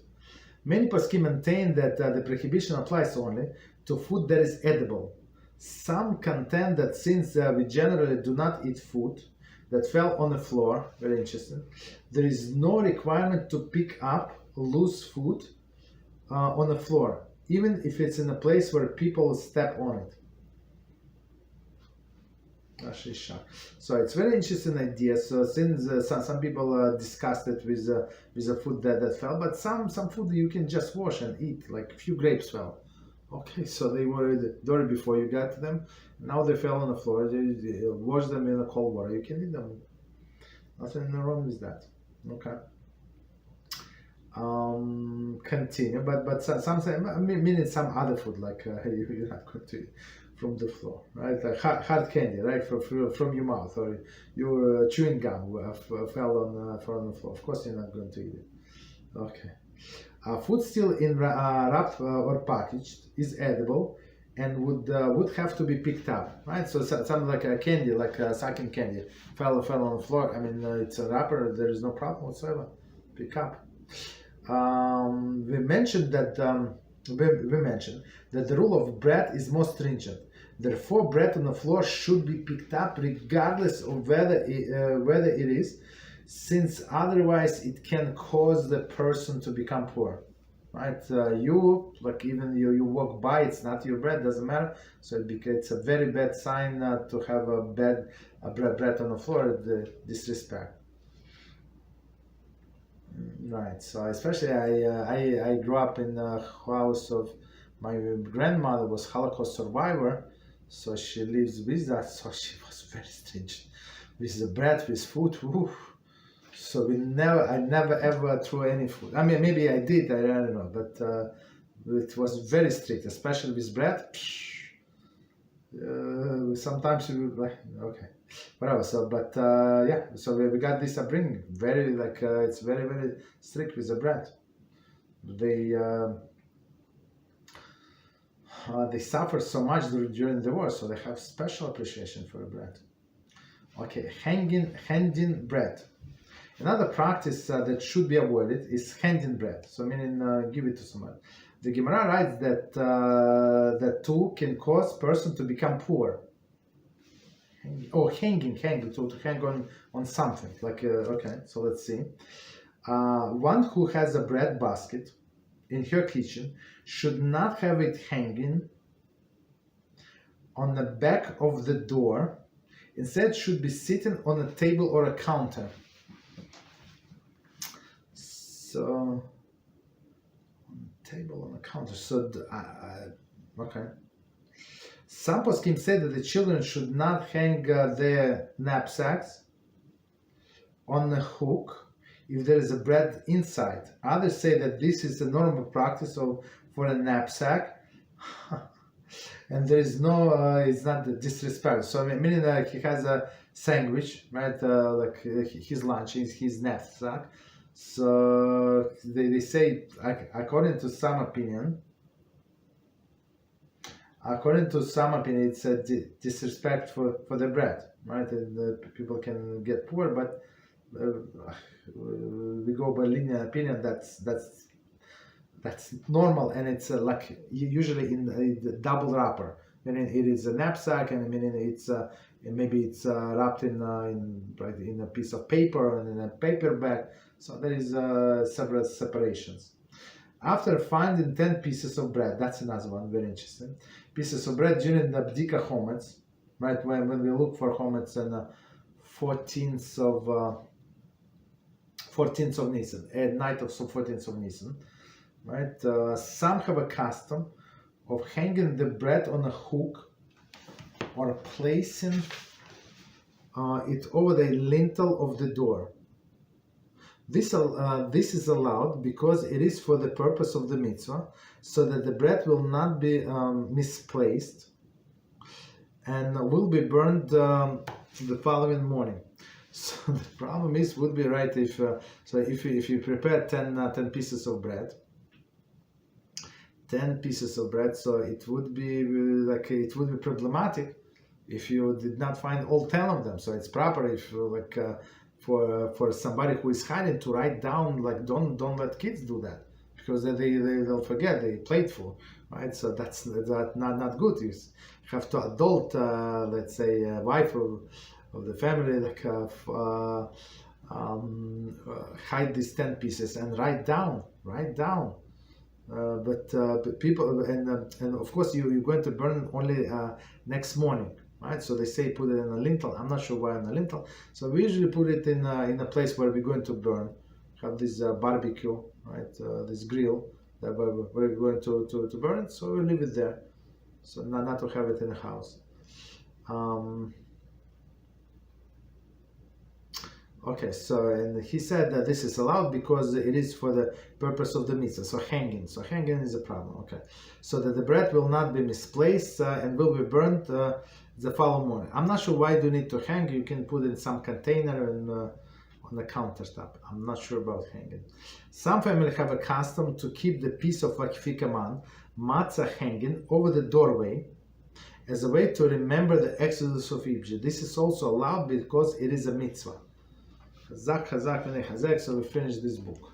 Many poskim maintain that the prohibition applies only to food that is edible. Some contend that since we generally do not eat food that fell on the floor, very interesting, there is no requirement to pick up loose food on the floor, even if it's in a place where people step on it. So it's very interesting idea. So since some people discussed it with the food that fell, but some food you can just wash and eat, like a few grapes fell. Okay, so they were dirty before you got to them. Now they fell on the floor. You wash them in the cold water. You can eat them. Nothing wrong with that. Okay. Continue, but some say, meaning some other food, like you're not going to eat from the floor, right? Like hard candy, right? From your mouth, or your chewing gum fell on the floor. Of course, you're not going to eat it. Okay. Food still in wrapped or packaged is edible and would have to be picked up, right? So something like a candy, like sucking candy, fell on the floor. I mean, it's a wrapper. There is no problem whatsoever. Pick up. We mentioned that the rule of bread is more stringent. Therefore, bread on the floor should be picked up regardless of whether it is, since otherwise it can cause the person to become poor. Right? Even you walk by, it's not your bread, doesn't matter. So it's a very bad sign to have a bread on the floor, the disrespect. Right. So especially I grew up in the house of my grandmother was Holocaust survivor, so she lives with that. So she was very stringent with the bread, with food. Woo. So I never ever threw any food. I mean, maybe I did, I don't know, but it was very strict, especially with bread. Sometimes we would like, okay, whatever. So, but so we got this upbringing. Very it's very, very strict with the bread. They suffered so much during the war, so they have special appreciation for the bread. Okay, handing bread. Another practice that should be avoided is handing bread. So meaning give it to someone. The Gemara writes that that too can cause person to become poor. Hanging, to hang on something. Okay, so let's see. One who has a bread basket in her kitchen should not have it hanging on the back of the door. Instead, should be sitting on a table or a counter. So, on the table, on a counter. So, okay. Some poskim say that the children should not hang their knapsacks on a hook if there is a bread inside. Others say that this is the normal practice for a knapsack, and there is no, it's not the disrespect. So meaning that he has a sandwich, right? His lunch, his knapsack. So they say, according to some opinion, it's a disrespect for the bread, right? And the people can get poor, but we go by linear opinion. That's normal, and it's usually in the double wrapper. Meaning it is a knapsack, and meaning it's maybe it's wrapped in a piece of paper and in a paper bag. So there is several separations. After finding 10 pieces of bread, that's another one, very interesting. Pieces of bread during the Bdika Chometz, right? When we look for Chometz on 14th of Nisan, at night of 14th of Nisan, right? Some have a custom of hanging the bread on a hook or placing it over the lintel of the door. This is allowed because it is for the purpose of the mitzvah, so that the bread will not be misplaced and will be burned the following morning. So the problem would be right if you prepare 10 pieces of bread. 10 pieces of bread, so it would be problematic if you did not find all 10 of them. So it's proper if for somebody who is hiding to write down, don't let kids do that, because they'll forget, they played for, right? So that's not good. You have to adult, let's say, wife of the family, hide these 10 pieces and write down. But people, and of course you're going to burn only next morning, right? So they say put it in a lintel. I'm not sure why on a lintel. So we usually put it in a place where we're going to burn. Have this barbecue, right? This grill that we're going to burn. So we leave it there. So not to have it in the house. Okay, so and he said that this is allowed because it is for the purpose of the mitzvah. So hanging is a problem. Okay, so that the bread will not be misplaced and will be burnt the following morning. I'm not sure why you need to hang. You can put it in some container and on the countertop. I'm not sure about hanging. Some families have a custom to keep the piece of fikaman, matzah, hanging over the doorway as a way to remember the exodus of Egypt. This is also allowed because it is a mitzvah. So we finish this book.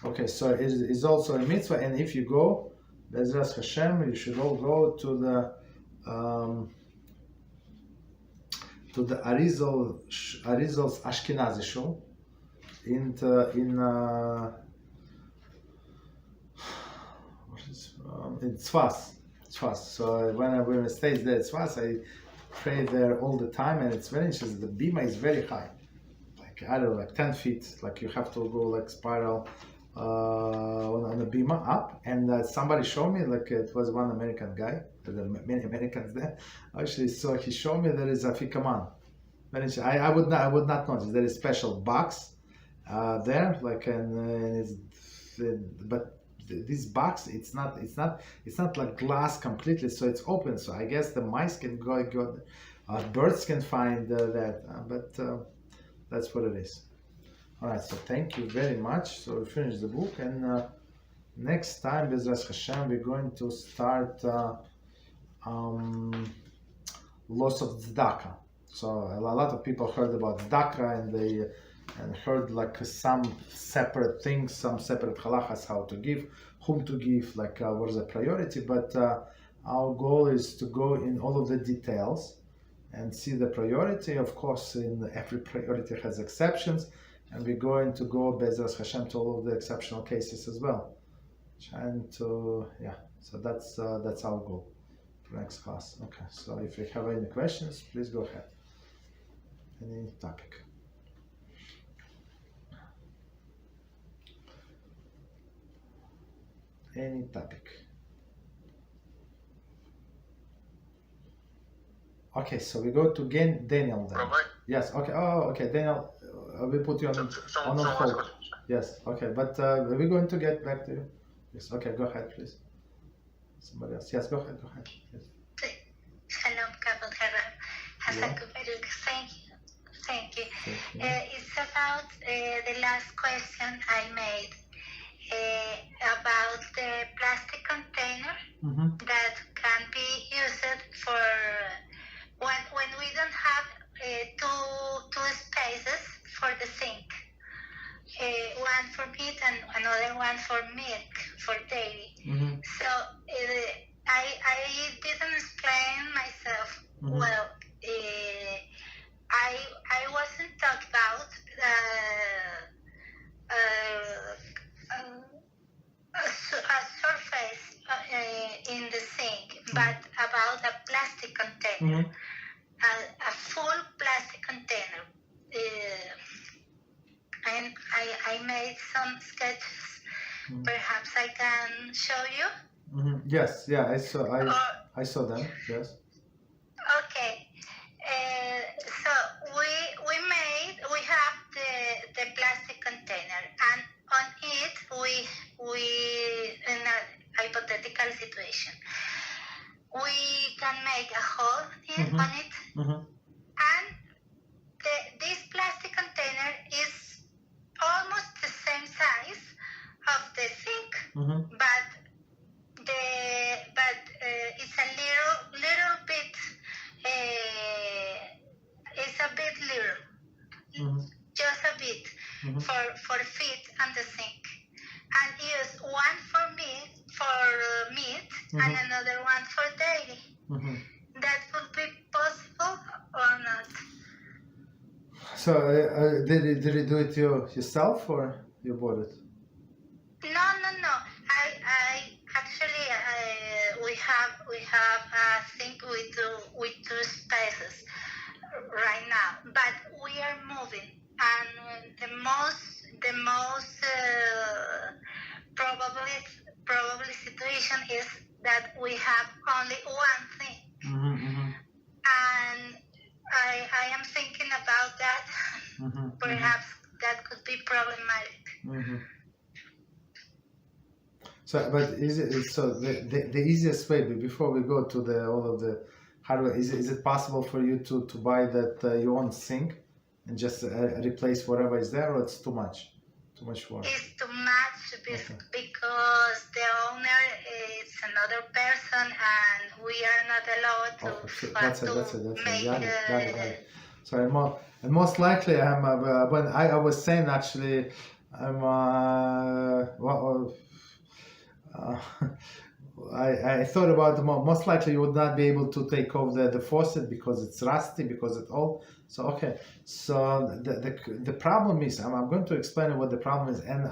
Okay, so it is also a mitzvah, and if you go, Beezrat Hashem, you should all go to the to the Arizal's Ashkenazi shul in Tzfas. So when I stay there at Tzfas, I pray there all the time, and it's very interesting. The bima is very high, like I don't know, like 10 feet. Like you have to go like spiral on the bima up. And somebody showed me, like it was one American guy. There are many Americans there. Actually, so he showed me there is a fikaman. I would not notice. There is special box there, like but this box, it's not like glass completely, so it's open. So I guess the mice can go birds can find that, but that's what it is. All right, so thank you very much. So we finished the book, and next time, Beezrat Hashem, we're going to start loss of tzedakah. So a lot of people heard about tzedakah, and they heard like some separate things, some separate halachas, how to give, whom to give, like what is the priority. But our goal is to go in all of the details and see the priority. Of course, in every priority has exceptions, and we're going to go Beezrat Hashem to all of the exceptional cases as well. Trying to, so that's our goal for next class. Okay, so if you have any questions, please go ahead. Any topic. Any topic. Okay, so we go to Daniel then. Rabbi? Yes, okay. Oh, okay, Daniel, we put you on hold. Yes, okay, but we're going to get back to you. Yes, okay, go ahead, please. Somebody else. Yes, go ahead. Yes. Shalom, Kabbalah. Thank you. It's about the last question I made about the plastic container that can be used for when we don't have two spaces for the sink. One for meat and another one for milk, for dairy. So I didn't explain myself well. I wasn't talking about a surface in the sink, but about a plastic container, a full plastic container. And I made some sketches. Perhaps I can show you. Yes, yeah, I saw them. Yes. Okay. So we have the plastic container, and on it we in a hypothetical situation, we can make a hole on it, and this plastic container is almost the same size of the sink, but it's a little bit. It's a bit little, just a bit for feet and the sink, and use one for meat and another one for dairy. That would be possible or not? So did you do it yourself or you bought it? No. I actually we have a sink with two spaces right now, but we are moving, and the most probably situation is that we have only one thing, and I am thinking about that. Perhaps that could be problematic. So, but is it so the easiest way before we go to all of the hardware? Is it possible for you to buy that your own sink and just replace whatever is there, or it's too much work? It's too much because the owner is another person, and we are not allowed to. That's it. Got it. So and most likely I'm when I was saying actually I'm I thought about most likely you would not be able to take off the faucet because it's rusty, because it's old. So okay, so the problem is, I'm going to explain what the problem is, and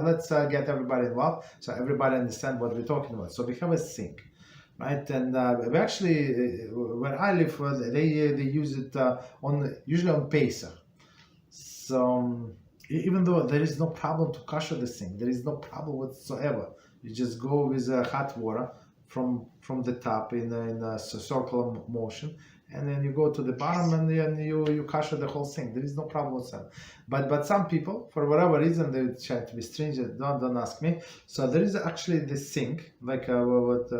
let's get everybody involved so everybody understand what we're talking about. So we have a sink, right? And we actually, where I live, they use it usually on Pesach. So even though there is no problem to kosher the sink, there is no problem whatsoever. You just go with hot water from the top in a circular motion, and then you go to the bottom and then you kosher the whole sink. There is no problem whatsoever. But some people, for whatever reason, they try to be stringent. Don't ask me. So there is actually this sink, like what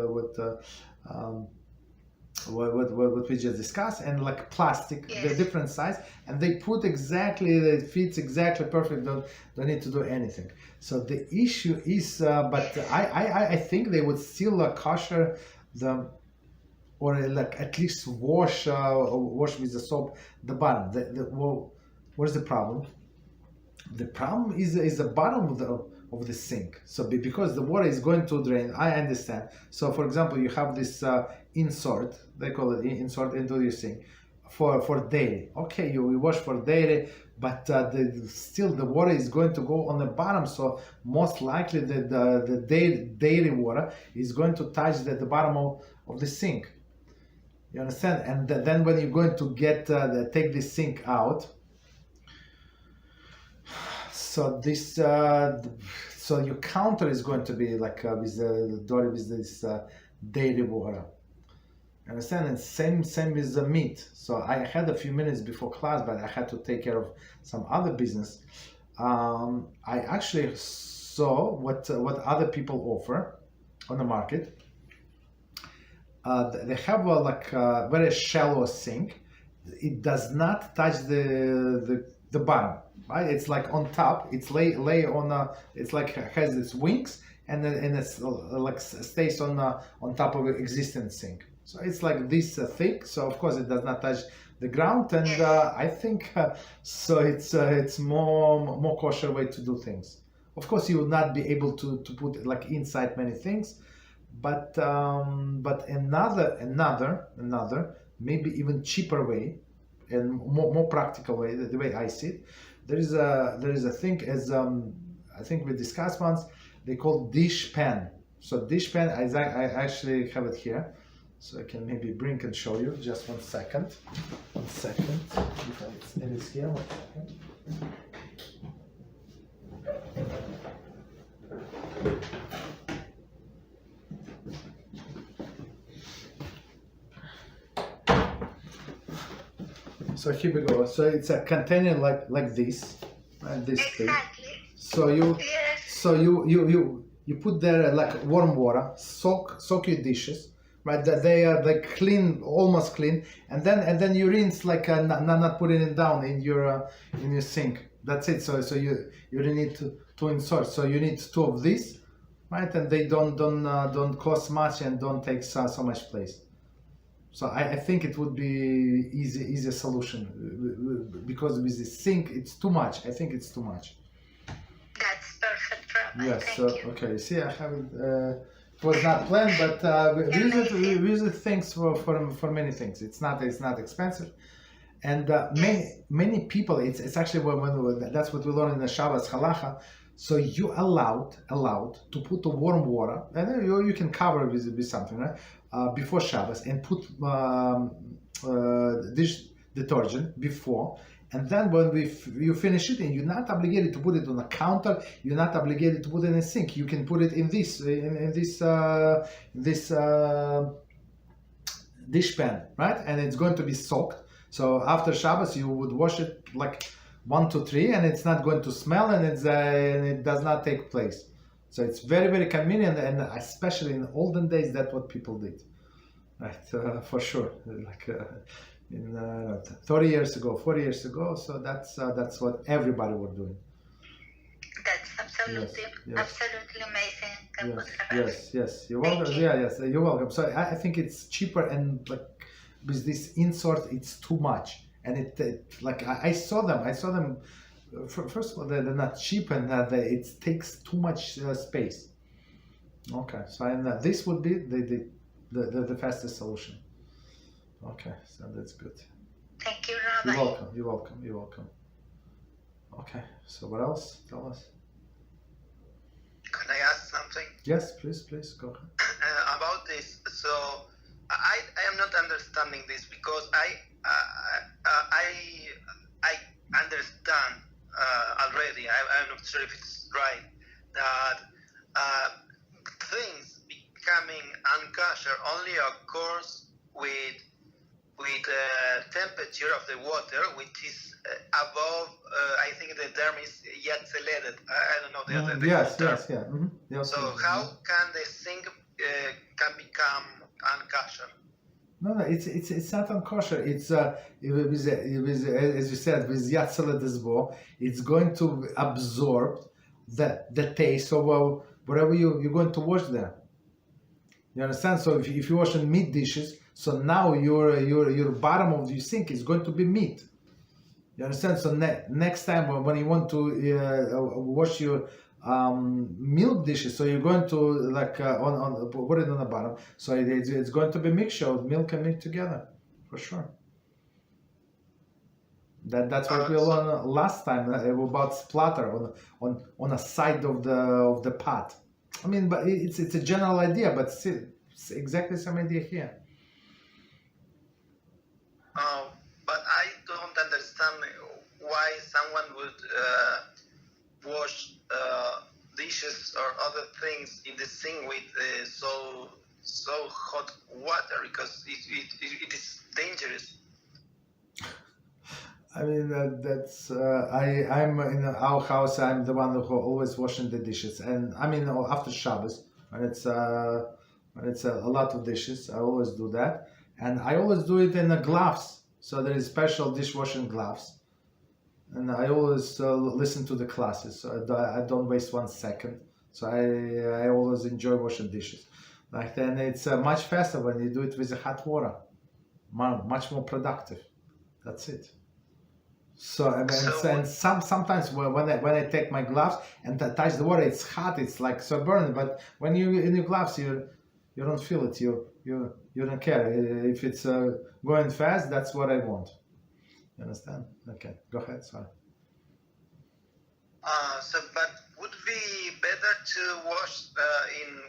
we just discussed, and like plastic, the different size, and they put exactly, it fits exactly perfect. Don't need to do anything. So the issue is, but I think they would still kosher the, or like at least wash with the soap the bottom. What is the problem? The problem is the bottom of the sink. So because the water is going to drain, I understand. So for example, you have this insert, they call it insert into your sink for daily. Okay, you wash for daily, but still the water is going to go on the bottom. So most likely the daily water is going to touch the bottom of the sink. You understand? And then when you're going to take this sink out, so this, so your counter is going to be like with this daily water. Understand? And same with the meat. So I had a few minutes before class, but I had to take care of some other business. I actually saw what other people offer on the market. They have a very shallow sink. It does not touch the bottom. Right, it's like on top. It's lay on. It's like has its wings, and it's like stays on top of an existing sink. So it's like this thick. So of course it does not touch the ground, and I think so. It's more kosher way to do things. Of course, you would not be able to put like inside many things, but another maybe even cheaper way and more practical way, the way I see it. There is a thing, as I think we discussed once, they call dish pan. So dish pan, I actually have it here, so I can maybe bring and show you. Just 1 second. 1 second. It is here. 1 second. So here we go. So it's a container like this, and this thing. So you put there like warm water, soak your dishes, right? That they are like clean, almost clean, and then you rinse like not putting it down in your sink. That's it. So you really need to insert. So you need 2 of these, right? And they don't cost much and don't take so much place. So I think it would be easy solution, because with the sink it's too much. I think it's too much. That's perfect, Rabbi. Yes. Thank you. Okay. See, I haven't. It was not planned, but we use it things for many things. It's not expensive, and many people. It's actually when that's what we learn in the Shabbos Halachah. So you allowed to put the warm water, and you can cover with something, right? Before Shabbos, and put dish detergent before, and then when you finish it, and you're not obligated to put it on a counter, you're not obligated to put it in a sink. You can put it in this dish pan, right? And it's going to be soaked. So after Shabbos, you would wash it like 1 to 3, and it's not going to smell, and it does not take place. So it's very, very convenient, and especially in olden days, that's what people did, right? For sure, like in 30 years ago, 40 years ago. So that's what everybody were doing. That's absolutely amazing. Yes. You're welcome. Yes, you're welcome. So I think it's cheaper, and like with this insert, it's too much, and it like I saw them. First of all, they're not cheap, and it takes too much space. Okay, so and this would be the fastest solution. Okay, so that's good. Thank you, Rabbi. You're welcome. Okay, so what else? Tell us. Can I ask something? Yes, please, go ahead. About this? So I am not understanding this because I understand already. I'm not sure if it's right that things becoming unkosher only occurs with temperature of the water, which is above. I think the term is yet selected. I don't know the other. Yes. So how can the sink can become unkosher? No, it's not unkosher. It's with as you said, with Yatzel Disposing, it's going to absorb the taste of whatever you're going to wash there. You understand? So if you're washing meat dishes, so now your bottom of your sink is going to be meat. You understand? So next time when you want to wash your milk dishes, so you're going to like on put it on the bottom. So it's going to be mixture of milk and meat together, for sure. That's what we learned last time about splatter on a side of the pot. I mean, but it's a general idea, but it's exactly the same idea here. But I don't understand why someone would wash dishes or other things in the sink with so hot water, because it is dangerous. I mean that's I'm in our house. I'm the one who always washing the dishes, and I mean after Shabbos when it's a lot of dishes, I always do that, and I always do it in the gloves. So there is special dishwashing gloves, and I always listen to the classes. So I don't waste 1 second. So I always enjoy washing dishes. Like then it's much faster when you do it with the hot water, much more productive. That's it. So and sometimes when I take my gloves and touch the water, it's hot. It's like so burning. But when you in your gloves, you don't feel it. You don't care if it's going fast. That's what I want. You understand? Okay, go ahead. Sorry. But would it be better to wash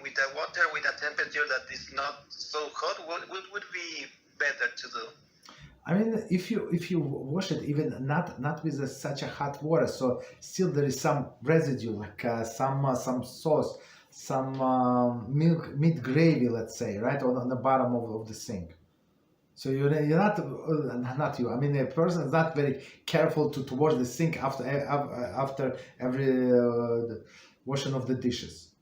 with the water with a temperature that is not so hot? What would be better to do? I mean, if you wash it even not with such a hot water, so still there is some residue, like some sauce, some meat gravy, let's say, right on the bottom of the sink. So you're not you. I mean, a person is not very careful to wash the sink after every washing of the dishes.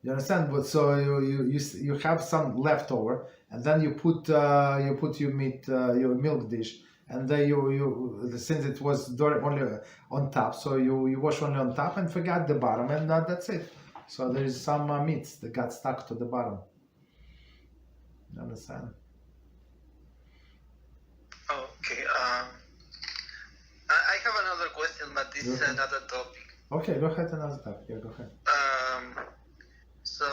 You understand? But so you have some leftover, and then you put your meat your milk dish, and then you since it was only on top, so you wash only on top and forget the bottom, and that's it. So there is some meats that got stuck to the bottom. You understand? Okay. I have another question, but this is another topic. Okay, go ahead, another topic. Yeah, go ahead. So,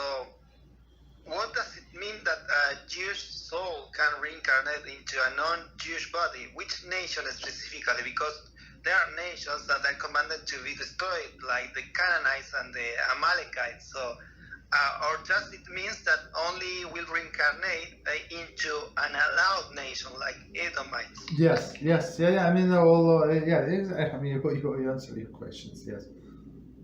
what does it mean that a Jewish soul can reincarnate into a non-Jewish body? Which nation specifically? Because there are nations that are commanded to be destroyed, like the Canaanites and the Amalekites. So, or just it means that only will reincarnate into an allowed nation like Edomites. Yes. Yeah. I mean, I mean, you answer your questions. Yes.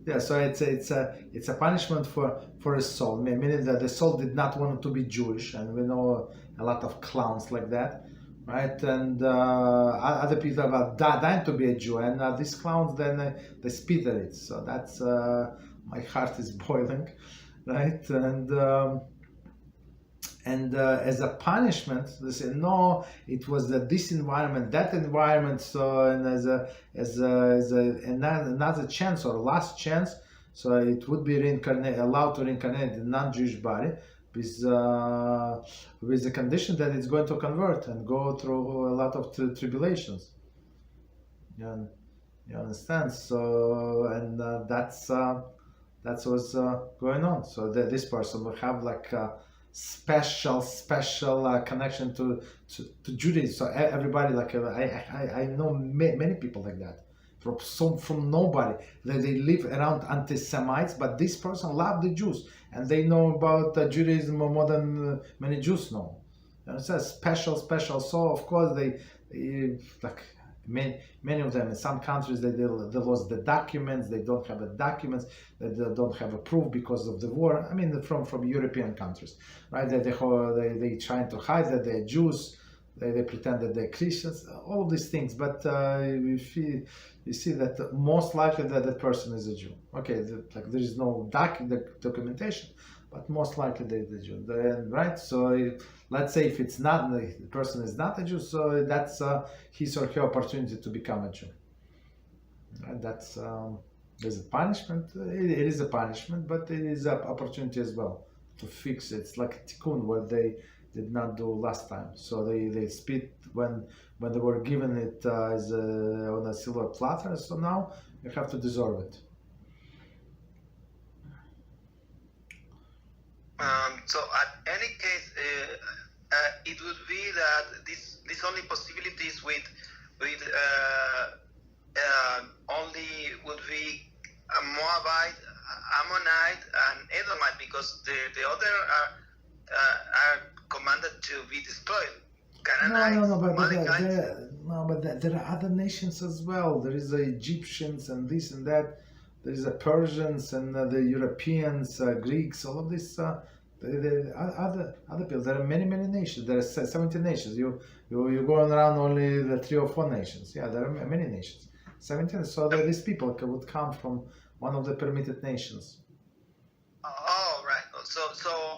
Yeah. So it's a punishment for a soul, meaning that the soul did not want to be Jewish, and we know a lot of clowns like that, right? And other people are dying to be a Jew, and these clowns then they spit at it. So that's my heart is boiling. Right, and as a punishment, they say no. It was this environment, that environment. So, and as another chance or last chance, so it would be allowed to reincarnate in non-Jewish body, with the condition that it's going to convert and go through a lot of tribulations. You understand? So, and that's what's going on. So this person will have like a special connection to Judaism. So everybody, like I know many people like that, from nobody. They live around anti-Semites, but this person loved the Jews, and they know about Judaism more than many Jews know. And it's a special. So of course they like many of them in some countries they lost the documents. They don't have the documents. They don't have a proof because of the war. I mean, from European countries, right? They trying to hide that they're Jews. They pretend that they're Christians. All of these things, but you see that most likely that person is a Jew. Okay, like there is no documentation, but most likely they're the Jew, right? So let's say if it's not, the person is not a Jew, so that's his or her opportunity to become a Jew. Right? That's there's a punishment. It is a punishment, but it is an opportunity as well to fix it. It's like tikkun, what they did not do last time. So they spit when they were given it as on a silver platter. So now you have to deserve it. So at any case, it would be that this only possibilities with only would be a Moabite, Ammonite, and Edomite, because the other are commanded to be destroyed. But there are other nations as well. There is the Egyptians and this and that. There is the Persians and the Europeans, Greeks, all of this. The other people. There are many nations. There are 70 nations. You're going around only the 3 or 4 nations. Yeah, there are many nations. 17. So these people would come from one of the permitted nations. Oh, right. So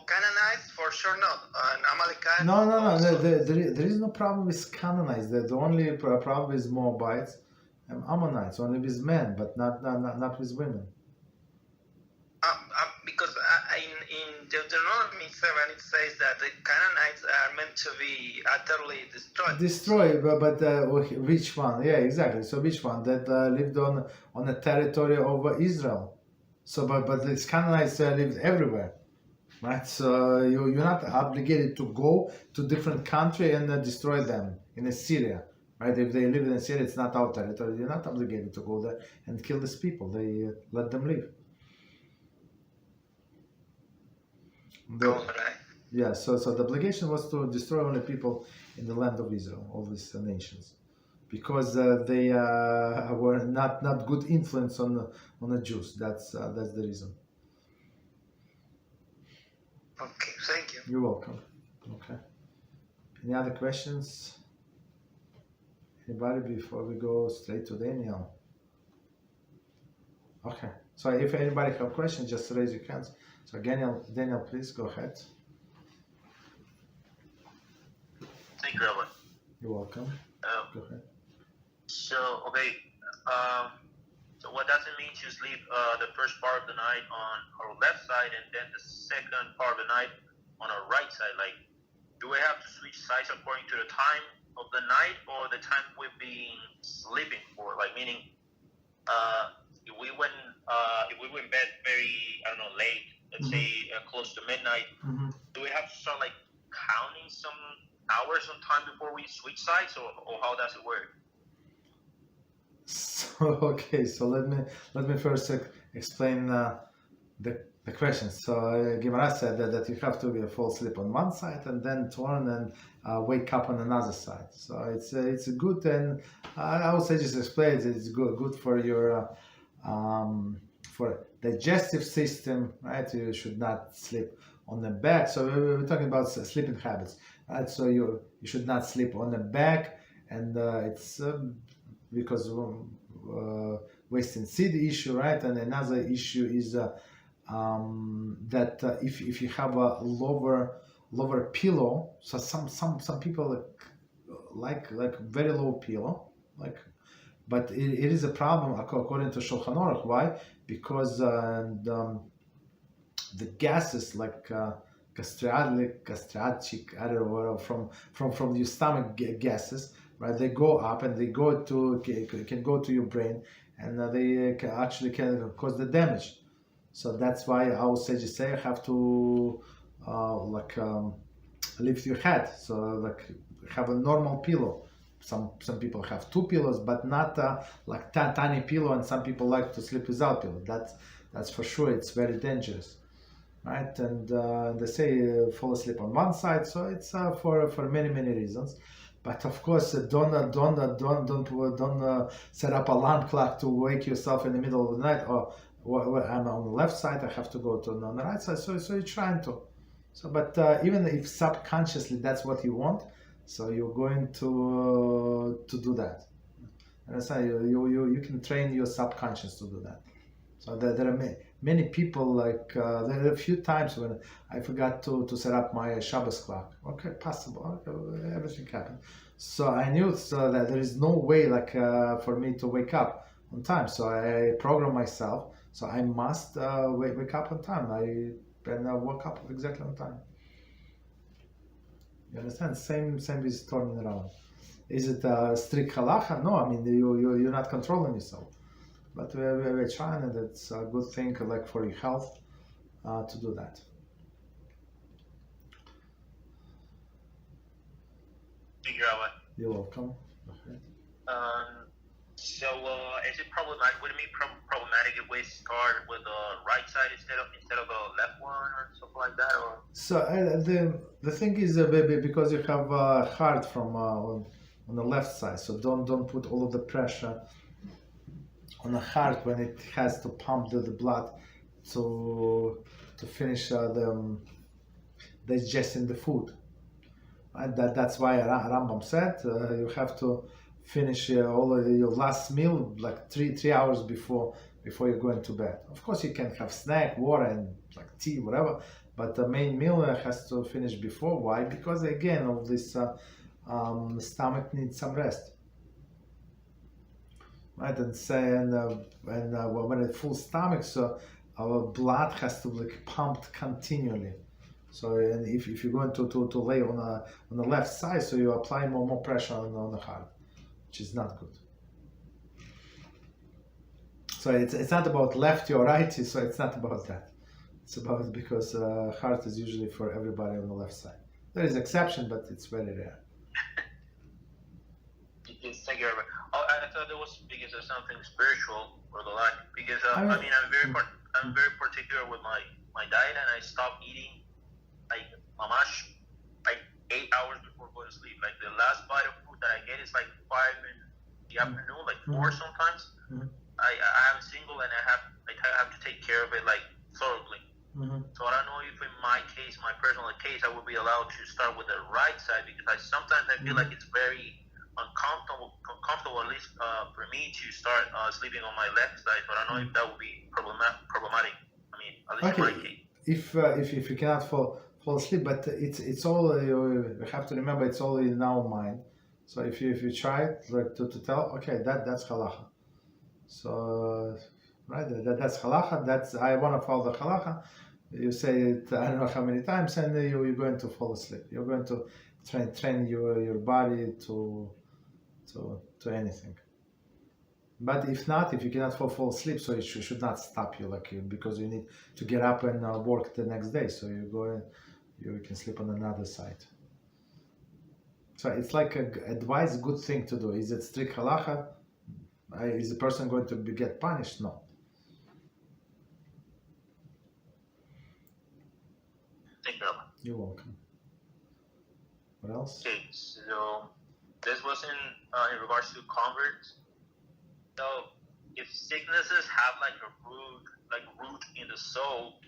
Canaanites for sure not. And Amalekites. No. There is no problem with Canaanites. The only problem is Moabites and Ammonites, only with men, but not with women. Because in Deuteronomy 7 it says that the Canaanites are meant to be utterly destroyed. But which one? Yeah, exactly. So which one that lived on the territory of Israel? So, but these Canaanites lived everywhere, right? So you're not obligated to go to different country and destroy them in Assyria, right? If they live in Assyria, it's not our territory. You're not obligated to go there and kill these people. They let them live. Yeah. So the obligation was to destroy only people in the land of Israel, all these nations, because they were not good influence on the Jews. That's the reason. Okay, thank you. You're welcome. Okay. Any other questions? Anybody before we go straight to Daniel? Okay. So if anybody have questions, just raise your hands. So Daniel, please go ahead. Thank you, Rabbi. You're welcome. Go ahead. So what does it mean to sleep the first part of the night on our left side and then the second part of the night on our right side? Like, do we have to switch sides according to the time of the night or the time we've been sleeping for? Like, meaning, if we went in bed very, late, let's say close to midnight, do we have to start like counting some hours on time before we switch sides, or how does it work? So let me first explain the question. So Gemara said that you have to fall asleep on one side and then turn and wake up on another side. So it's good, and I would say just explain it. It's good for your for digestive system, right? You should not sleep on the back. So we're talking about sleeping habits, right? So you should not sleep on the back, and it's because wasting seed issue, right? And another issue is that if you have a lower pillow, so some people like very low pillow, but it is a problem according to Shulchan Aruch. Why? Because the gases like gastric, I don't know, from your stomach gases, right? They go up and they can go to your brain, and they actually can cause the damage. So that's why our sages say you have to lift your head. So like have a normal pillow. Some people have two pillows, but not like tiny pillow, and some people like to sleep without pillow. That's for sure. It's very dangerous, right? And they say fall asleep on one side, so it's for many reasons. But of course, don't set up alarm clock to wake yourself in the middle of the night. Or I'm on the left side, I have to go to on the right side. So you're trying to. So, but even if subconsciously that's what you want, so you're going to do that. Understand? You can train your subconscious to do that. So there are many people, like there are a few times when I forgot to set up my Shabbos clock. Okay, possible. Okay, everything happened. So I knew that there is no way for me to wake up on time. So I programmed myself. So I must wake up on time. I woke up exactly on time. You understand? Same with turning around. Is it a strict halacha? No, I mean you're not controlling yourself. But we're trying, and it's a good thing, like for your health, to do that. Thank you, Rabbi. You're welcome. Okay. So is it problematic? Would it be problematic if we start with the right side instead of the left one or something like that? Or so the thing is, because you have heart from on the left side, so don't put all of the pressure on the heart when it has to pump the blood to finish digesting the food. Right? That's why Rambam said you have to finish all of your last meal like three hours before you're going to bed. Of course, you can have snack, water, and like tea, whatever, but the main meal has to finish before. Why? Because again, all this stomach needs some rest. Right, and when it's full stomach, so our blood has to like pumped continually. So, and if you're going to lay on the left side, so you apply more pressure on the heart, which is not good. So it's not about lefty or righty. So it's not about that. It's about because heart is usually for everybody on the left side. There is exception, but it's very rare. Yes, thank you, Rabbi. I thought there was because of something spiritual or the like. Because I'm very particular with my diet, and I stop eating like mamash like 8 hours before going to sleep. Like the last bite of food that I get is like 5 in the afternoon, like 4 sometimes. I'm single and I have to take care of it like thoroughly. So I don't know if in my case, my personal case, I would be allowed to start with the right side, because I sometimes feel like it's very uncomfortable, at least for me, to start sleeping on my left side. But I don't know if that would be problematic. I mean, at least in my case. If you cannot fall asleep, but it's all you have to remember. It's all in our mind. So if you try it, like to tell, okay, that's halachah. So right, that's halachah. I want to follow the halachah. You say it I don't know how many times, and you're going to fall asleep. You're going to train your body to anything. But if not, if you cannot fall asleep, so it should not stop you, because you need to get up and work the next day. So you can sleep on another side. So it's like advice, good thing to do. Is it strict halachah? Is the person going to get punished? No. Thank you, Rabbi. You're welcome. What else? Okay, so this was in regards to converts. So if sicknesses have like a root in the soul,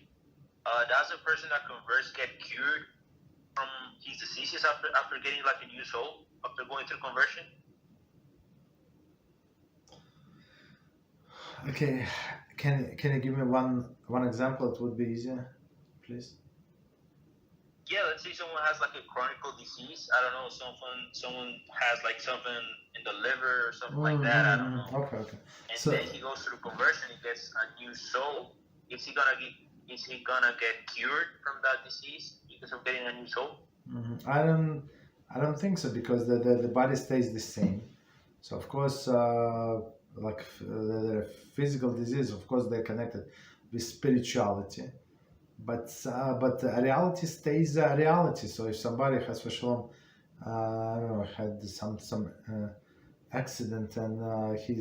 does a person that converts get cured from his diseases after getting like a new soul, after going through conversion? Okay, can you give me one example? It would be easier, please. Yeah, let's say someone has like a chronic disease. I don't know, someone has like something in the liver or something like that. I don't know. Okay. And then he goes through conversion. He gets a new soul. Is he gonna get cured from that disease because of getting a new soul? I don't think so, because the body stays the same. So of course, the physical disease, of course, they're connected. with spirituality, but reality stays a reality. So if somebody has for Shalom, I don't know, had some accident and he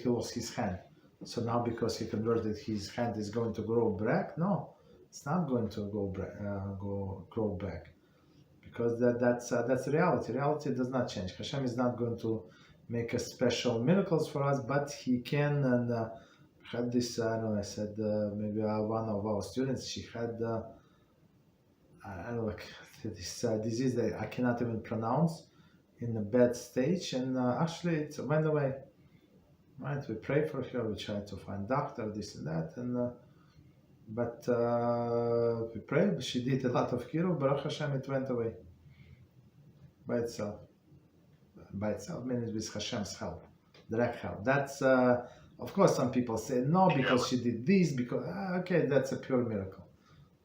lost his hand, so now because he converted, his hand is going to grow back? No, it's not going to grow back, because that's reality. Reality does not change. Hashem is not going to make a special miracles for us, but He can. And had this, I don't know, I said maybe one of our students, she had I don't know, like this disease that I cannot even pronounce, in a bad stage, and actually it went away. Right, we pray for her, we try to find doctor, this and that, and but we prayed. She did a lot of Kiruv. Baruch Hashem, it went away by itself. By itself means with Hashem's help, direct help. That's of course some people say no because she did this, because okay, that's a pure miracle.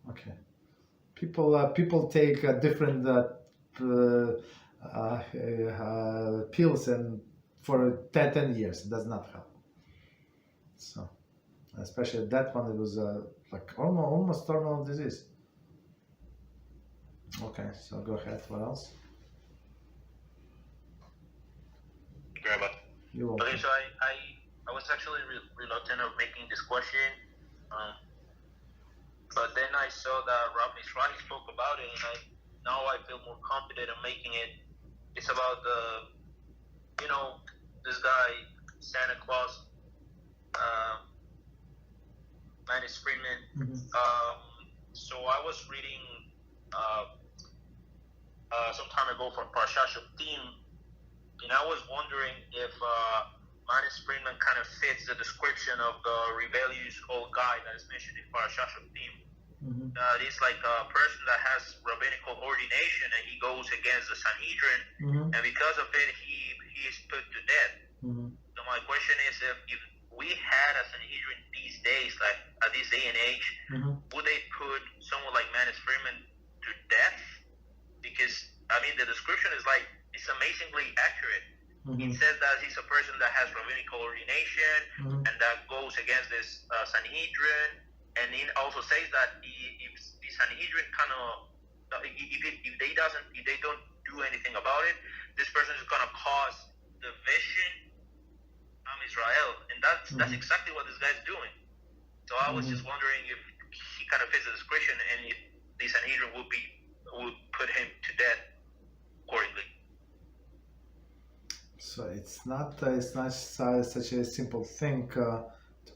Okay, people take different pills, and for 10 years it does not help. So especially that one, it was like almost terminal disease. Okay, so go ahead. What else? Rabbi. You will. Okay, so I was actually reluctant of making this question, but then I saw that Rabbi spoke about it, and now I feel more confident in making it. It's about this guy, Santa Claus, Manis Freedman. Mm-hmm. So I was reading some time ago from Parashat Shoftim, and I was wondering if Manis Freedman kind of fits the description of the rebellious old guy that is mentioned in Parashat Shoftim. Mm-hmm. It's like a person that has rabbinical ordination, and he goes against the Sanhedrin, Mm-hmm. and because of it, he is put to death. Mm-hmm. So my question is, if we had a Sanhedrin these days, like at this day and age, Mm-hmm. would they put someone like Manis Freedman to death? Because I mean, the description is like, it's amazingly accurate. Mm-hmm. It says that he's a person that has rabbinical ordination, Mm-hmm. and that goes against this Sanhedrin, and it also says that if the Sanhedrin kind of, if they don't do anything about it, this person is gonna cause division from Israel, and that's exactly what this guy's doing. So I was just wondering if he kind of fits the description, and if the Sanhedrin would put him to death accordingly. So it's not such a simple thing to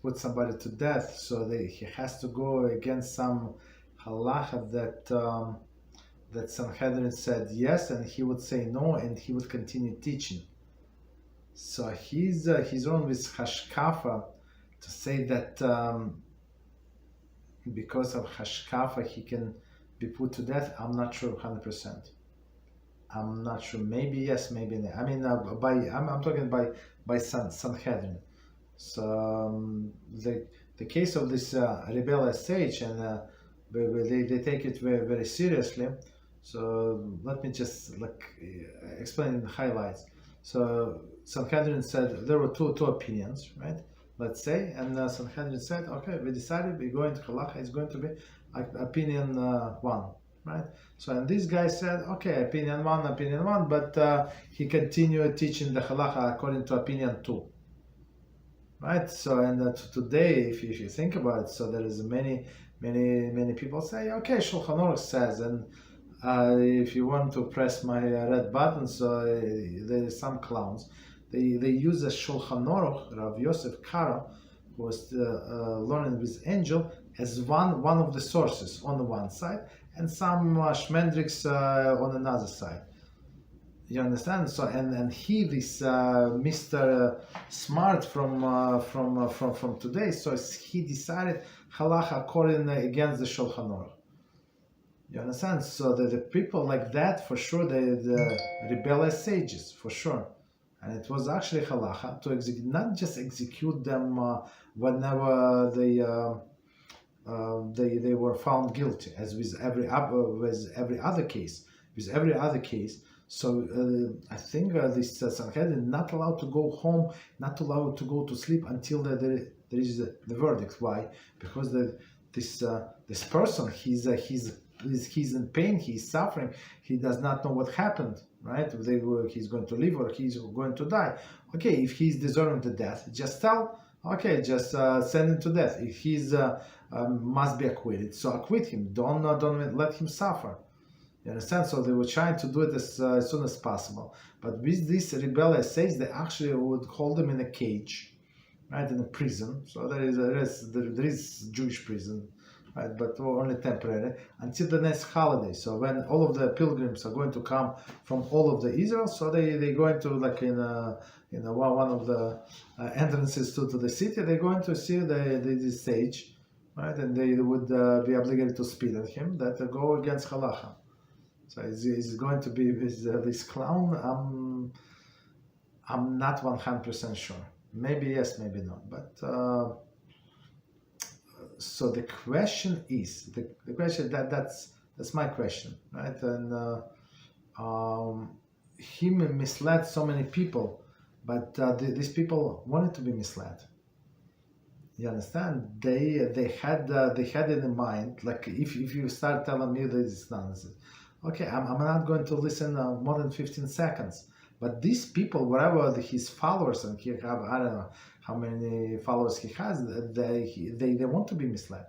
put somebody to death. So he has to go against some Halachah that Sanhedrin said yes, and he would say no, and he would continue teaching. So he's wrong with Hashkafa to say that because of Hashkafa he can be put to death. I'm not sure 100%. I'm not sure. Maybe yes, maybe no. I mean, I'm talking by Sanhedrin. So the case of this rebellious sage, and they take it very, very seriously. So let me just explain in the highlights. So Sanhedrin said there were two opinions, right? Let's say, and Sanhedrin said, okay, we decided we're going to Halachah. It's going to be opinion 1, right? So and this guy said, okay, opinion 1, but he continued teaching the Halachah according to opinion 2, right? So and today, if you think about it, so there is many people say, okay, Shulchan Aruch says, and if you want to press my red button, so there is some clowns. They use a Shulchan Aruch, Rav Yosef Karo, who was learning with Angel, as one of the sources on the one side, and some Shmendriks on another side. You understand? So and he, this Mr. Smart from today, so he decided Halachah according against the Shulchan Aruch. You understand? So the people like that, for sure, the rebellious sages, for sure. And it was actually Halachah to not just execute them whenever they were found guilty, as with every other case. With every other case, So I think this Sanhedrin not allowed to go home, not allowed to go to sleep until there is the verdict. Why? Because this person, he's in pain, he's suffering, he does not know what happened, right? He's going to live or he's going to die. Okay, if he's deserving the death, just tell. Okay, just send him to death. If he's must be acquitted, so acquit him. Don't let him suffer. You understand? So they were trying to do it as soon as possible. But with this rebellious says, they actually would hold them in a cage, right, in a prison. So there is Jewish prison, right, but only temporary until the next holiday. So when all of the pilgrims are going to come from all of the Israel, so they going to like in one of the entrances to the city, they're going to see the stage, right, and they would be obligated to spit at him that go against Halachah. So it's going to be this clown. I'm not 100% sure. Maybe yes, maybe not. But so the question is the question that's my question, right? And he misled so many people, but these people wanted to be misled. You understand? They had it in mind. Like if you start telling me this is nonsense. Okay, I'm not going to listen more than 15 seconds. But these people, whatever his followers, and he have, I don't know how many followers he has, they want to be misled.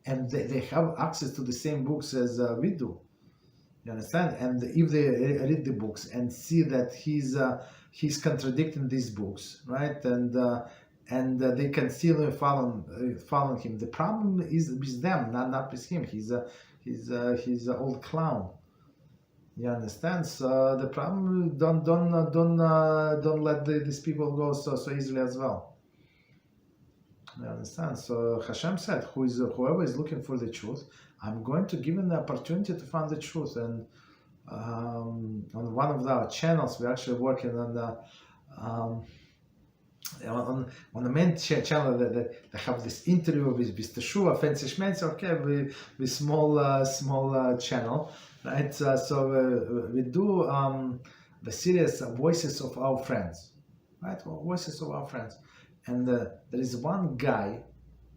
And they have access to the same books as we do. You understand? And if they read the books and see that he's contradicting these books, right? And they can still follow him. The problem is with them, not with him. He's an old clown. You understand? So the problem, don't let these people go so easily as well. You understand? So Hashem said, whoever is looking for the truth, I'm going to give him the opportunity to find the truth. And on one of our channels, we're actually working on the main channel that have this interview with Teshuvah, fancy schmancy, okay, with small channel. Right, so we do the series Voices of Our Friends, right? Voices of Our Friends, and there is one guy,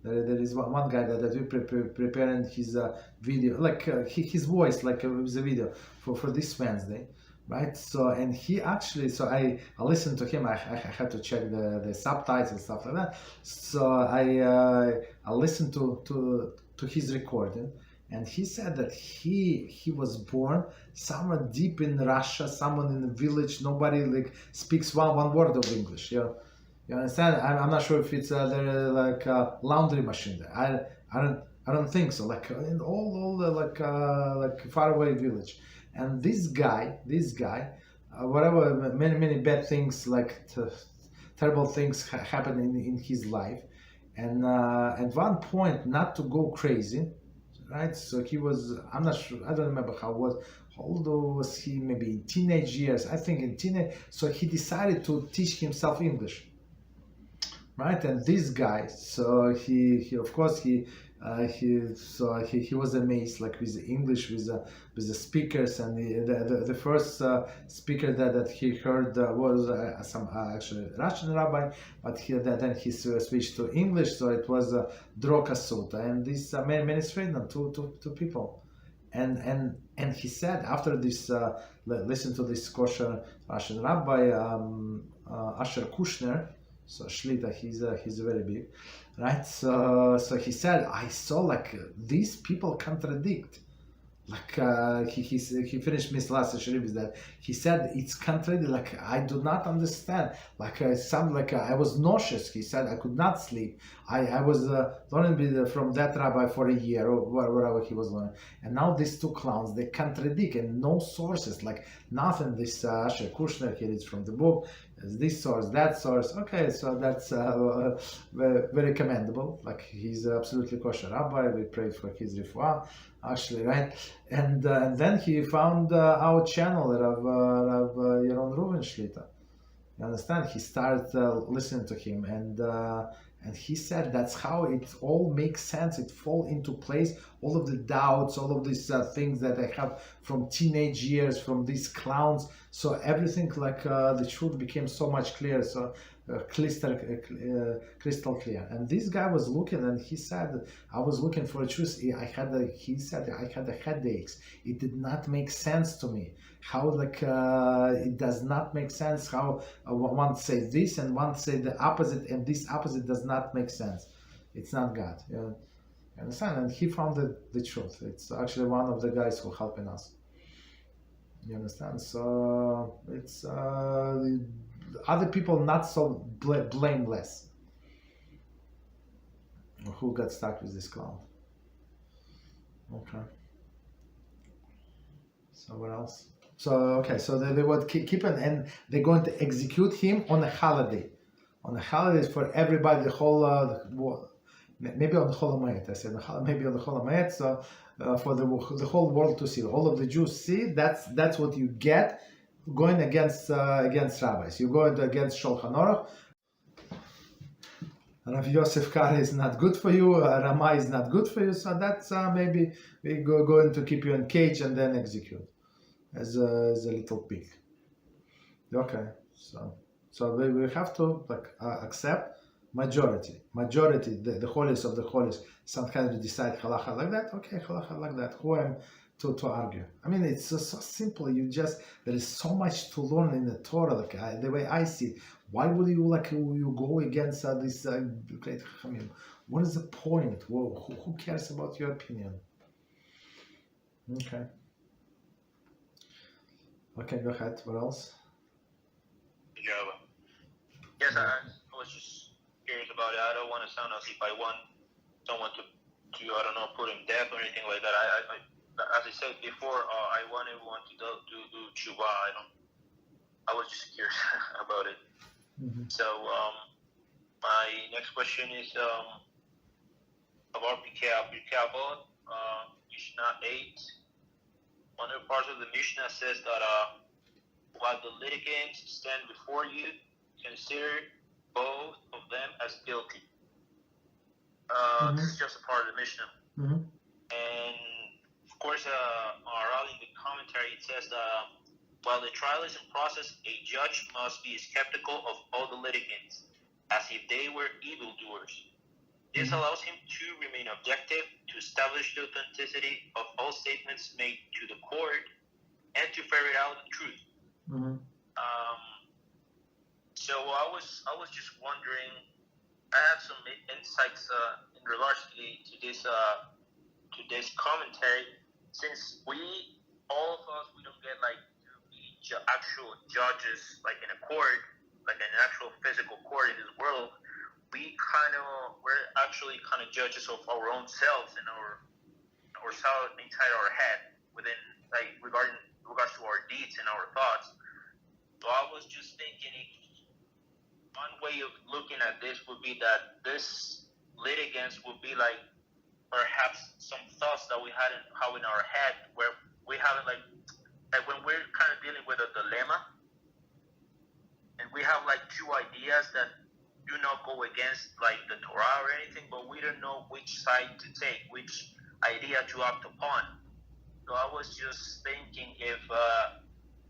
one guy that we preparing his video, like his voice, like with the video for this Wednesday, right? So and he actually, so I listened to him. I had to check the subtitles and stuff like that. So I listened to his recording. And he said that he was born somewhere deep in Russia, someone in the village. Nobody like speaks one word of English. You understand? I'm not sure if it's there like a laundry machine there. I don't think so. Like in all the like faraway village. And this guy, whatever many bad things, like terrible things happen in his life, and at one point, not to go crazy. Right, so he was, I'm not sure, I don't remember how old was he, maybe in teenage years, I think in teenage, so he decided to teach himself English, right, and this guy, so he of course, he was amazed, like with the English, with the speakers, and the first speaker that he heard was some actually Russian rabbi, but then he switched to English, so it was Droka Sota, and this Manis Freedman, two people, and he said after this, listen to this kosher Russian rabbi, Asher Kushner. So Shlita, he's very big, right? So he said, I saw like these people contradict. Like he finished Miss last Sharif is that he said it's contradicted. Like I do not understand. Like I was nauseous. He said I could not sleep. I was learning from that rabbi for a year or whatever he was learning. And now these two clowns, they contradict and no sources, like nothing. This Asher Kushner, he reads from the book. This source, that source. Okay, so that's very commendable. Like he's absolutely kosher rabbi. We prayed for his refuah, actually, right? And then he found our channel, Rav Yaron Reuven Shlita. You understand? He started listening to him, and And he said that's how it all makes sense. It fall into place. All of the doubts, all of these things that I have from teenage years, from these clowns. So everything the truth became so much clearer, so crystal clear. And this guy was looking, and he said, I was looking for a truth. He said I had the headaches. It did not make sense to me. How it does not make sense how one says this and one say the opposite, and this opposite does not make sense. It's not God. You understand? And he found the truth. It's actually one of the guys who helping us. You understand? So it's other people not so blameless who got stuck with this clown. Okay. So what else? So they would keep it, and they're going to execute him on a holiday. On a holiday for everybody, the whole maybe on the Chol Hamoed. I said maybe on the Chol Hamoed. So for the whole world to see, all of the Jews see. That's what you get going against rabbis. You go against Shulchan Aruch. Rav Yosef Kare is not good for you. Ramah is not good for you. So that's maybe we're going to keep you in cage and then execute as a little pig. Okay, so we have to accept majority, the holiest of the holiest. Sometimes we decide halacha like that. Okay, halacha like that. Who am to argue? I mean, it's so simple. There is so much to learn in the Torah. The way I see it. Why would you go against this great Chachamim? What is the point? Who cares about your opinion? Okay. Okay, go ahead. What else? Java. Yes, I was just curious about it. I don't want to sound as if I want someone to I don't know, put in death or anything like that. I as I said before, I want everyone to do tshuva. I was just curious about it. Mm-hmm. So my next question is about Pirkei Avot, Mishnah 8. One of the parts of the Mishnah says that while the litigants stand before you, consider both of them as guilty. This is just a part of the Mishnah. Mm-hmm. And of course, in the commentary, it says that while the trial is in process, a judge must be skeptical of all the litigants, as if they were evildoers. This allows him to remain objective, to establish the authenticity of all statements made to the court, and to ferret out the truth. Mm-hmm. So I was just wondering. I have some insights in regards to this commentary. Since all of us, we don't get to be actual judges in a court, like an actual physical court in this world. We're actually judges of our own selves and ourselves inside our head, within regards to our deeds and our thoughts. So I was just thinking, one way of looking at this would be that this litigants would be perhaps some thoughts that we have in our head, where we haven't when we're dealing with a dilemma, and we have two ideas that do not go against the Torah or anything, but we don't know which side to take, which idea to act upon. So I was just thinking if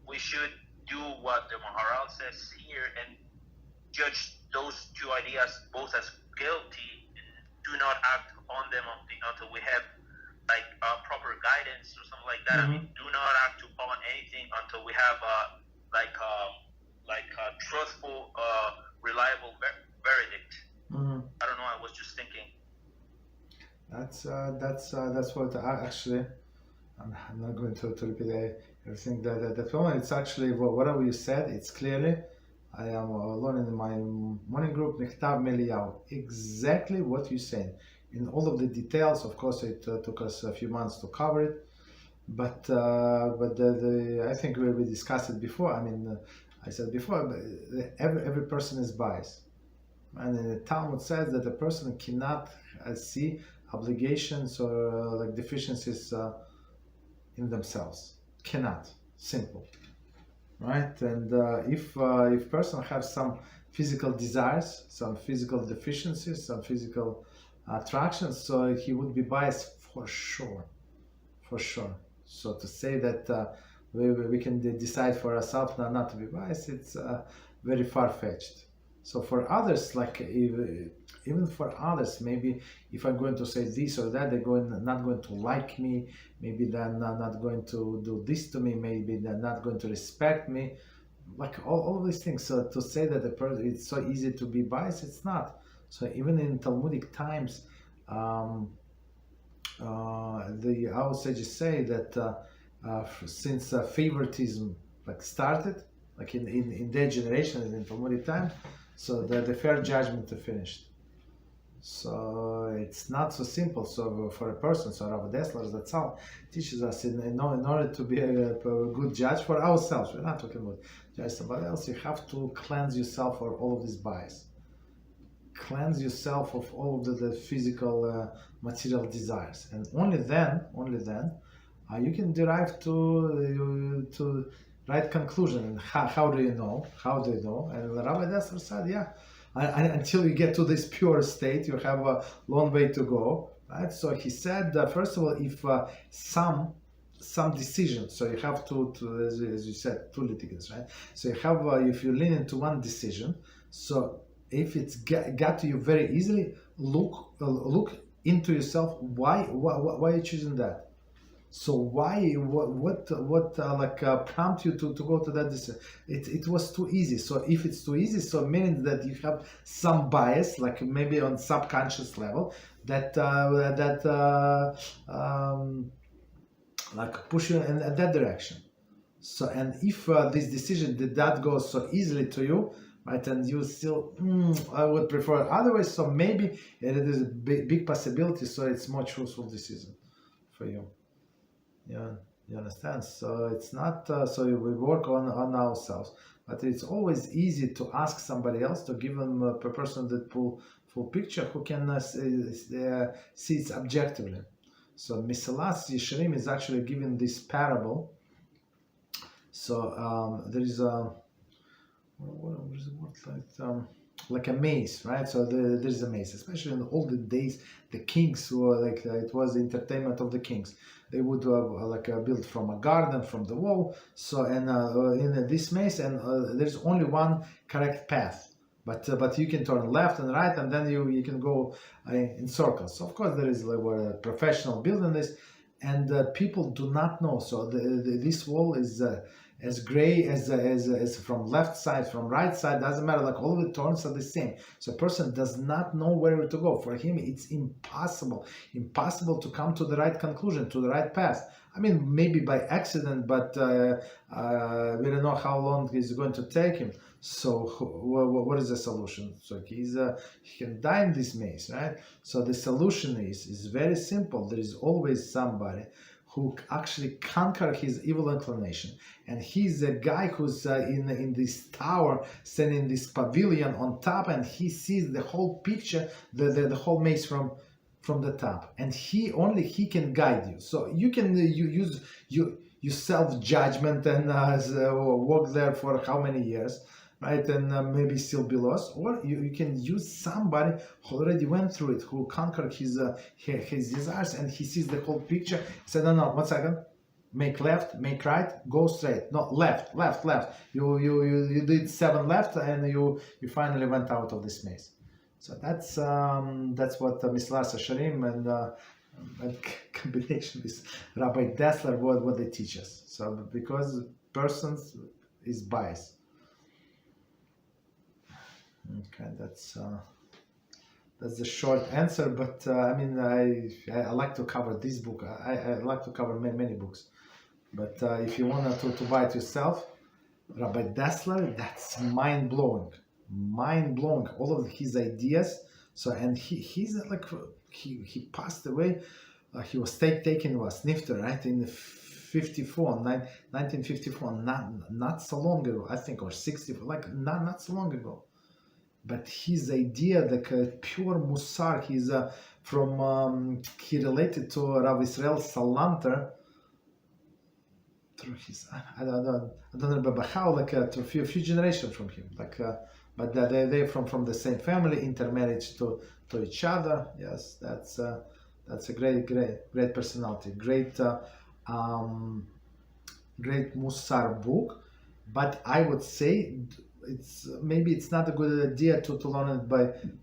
we should do what the Maharal says here and judge those two ideas both as guilty, and do not act upon them until we have proper guidance or something like that. Mm-hmm. I mean, do not act upon anything until we have a truthful, reliable verdict. Mm-hmm. I don't know. I was just thinking. That's what actually. I'm not going to repeat everything that one. It's actually whatever you said. It's clearly. I am learning in my morning group, Nechtav Meliyahu, exactly what you're saying. In all of the details, of course, it took us a few months to cover it, but I think we discussed it before. I mean, I said before, every person is biased. And the Talmud says that a person cannot see obligations or deficiencies in themselves. Cannot. Simple. Right, and if person has some physical desires, some physical deficiencies, some physical attractions, so he would be biased for sure. So to say that we can decide for ourselves not to be biased, it's very far-fetched. So for others, like even for others, maybe if I'm going to say this or that, they're not going to like me, maybe they're not going to do this to me, maybe they're not going to respect me, like all of these things. So to say that the person, it's so easy to be biased, it's not. So even in Talmudic times, the our sages say that since favoritism started, like in their generation, in Talmudic time, so the fair judgment is finished. So it's not so simple. So for a person, so Rabbi Dessler, that's all teaches us in order to be a good judge for ourselves. We're not talking about judge somebody else. You have to cleanse yourself of all of this bias. Cleanse yourself of all of the physical, material desires, and only then, you can derive to right conclusion. And how do you know? How do you know? And Rabbi Dessler said, yeah. Until you get to this pure state, you have a long way to go, right? So he said, first of all, if some decision, so you have to as you said, two litigants, right? So you have, if you lean into one decision, so if it's got to you very easily, look into yourself. Why are you choosing that? So what prompt you to go to that decision? It was too easy. So if it's too easy, so meaning that you have some bias, like maybe on subconscious level, that push you in that direction. So, and if this decision did not go so easily to you, right, and you still, I would prefer otherwise. So maybe it is a big possibility. So it's more truthful decision for you. Yeah, you understand? So it's not, so we work on ourselves, but it's always easy to ask somebody else, to give them a person that full picture, who can see it objectively. So Miselas Yesharim is actually given this parable. So there is a, what is the word, like a maze, right? So there's a maze, especially in the olden days, the kings were it was the entertainment of the kings. They would build from a garden, from the wall. So and in this maze, and there's only one correct path, but you can turn left and right, and then you can go in circles. So of course there is a professional building this, and people do not know. So this wall is as gray as from left side, from right side, doesn't matter, all of the turns are the same. So a person does not know where to go. For him, it's impossible to come to the right conclusion, to the right path. I mean, maybe by accident, but we don't know how long it's going to take him. So what is the solution? So he can die in this maze, right? So the solution is very simple. There is always somebody who actually conquer his evil inclination, and he's a guy who's in this tower, standing in this pavilion on top, and he sees the whole picture, the whole maze from the top, and he can guide you. So you can use your self-judgment and walk there for how many years, right, and maybe still be lost, or you can use somebody who already went through it, who conquered his desires, and he sees the whole picture. He said, no, 1 second, make left, make right, go straight, no, left. You did 7 left, and you finally went out of this maze. So that's what Miselas Yesharim and combination with Rabbi Dessler, what they teach us. So because persons is bias. Okay, that's the short answer, but I mean, I like to cover this book. I like to cover many books, but if you want to buy it yourself, Rabbi Dessler, that's mind-blowing. All of his ideas. So, and he's he passed away. He was taken was Nifter, right, in 1954, not so long ago, I think, or 60, not so long ago. But his idea, the pure Musar, he's he related to Rav Israel Salanter through his, I don't remember how, to a few generations from him, but they're from the same family, intermarriage to each other. Yes, that's a great personality, great Musar book. But I would say it's not a good idea to learn it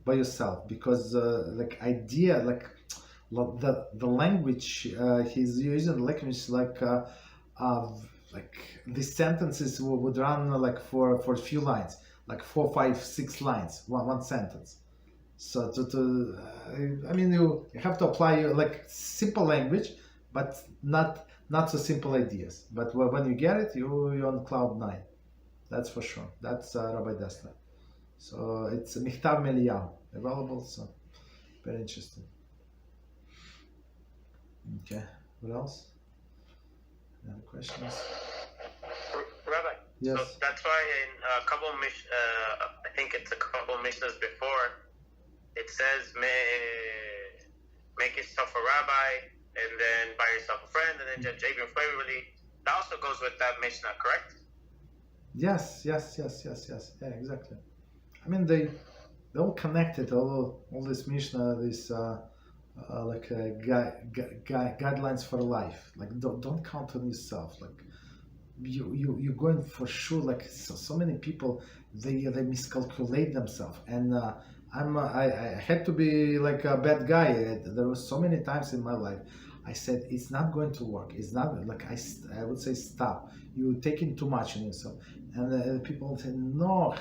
by yourself, because the language he's using, language like these sentences would run like for a few lines, like 4, 5, 6 lines, one sentence. So you have to apply like simple language, but not so simple ideas. But when you get it, you're on cloud 9. That's for sure. That's Rabbi Dessler. So it's Michtav Meliyahu available. So very interesting. Okay. What else? Any other questions? Rabbi. Yes. So that's why in a couple I think it's a couple mishnahs before, it says make yourself a rabbi, and then buy yourself a friend, and then judge even favorably. That also goes with that mishnah, correct? Yes. Yeah, exactly. I mean, they all connected. All this mishnah, this guidelines for life. Like don't count on yourself. Like you're going for sure. Like so many people, they miscalculate themselves, and I had to be like a bad guy. There was so many times in my life I said it's not going to work. It's not like I would say stop. You're taking too much on yourself, and people say no.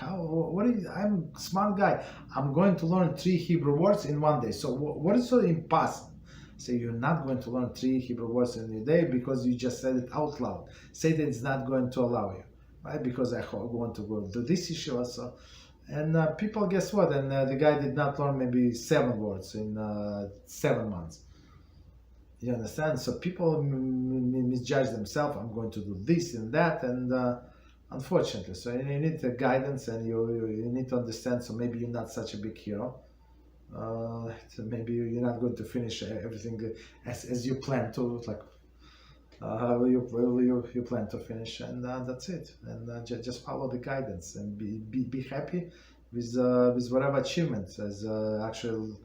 What are you? I'm a smart guy. I'm going to learn 3 Hebrew words in one day. So what is so impossible? So you're not going to learn 3 Hebrew words in a day because you just said it out loud. Satan is not going to allow you, right? Because I want to go do this issue also. And people, guess what? And the guy did not learn maybe 7 words in 7 months. You understand? So people misjudge themselves. I'm going to do this and that, and unfortunately, so you need the guidance, and you need to understand. So maybe you're not such a big hero. So maybe you're not going to finish everything as you plan to, like you plan to finish, and that's it. And just follow the guidance and be happy with whatever achievements. As actually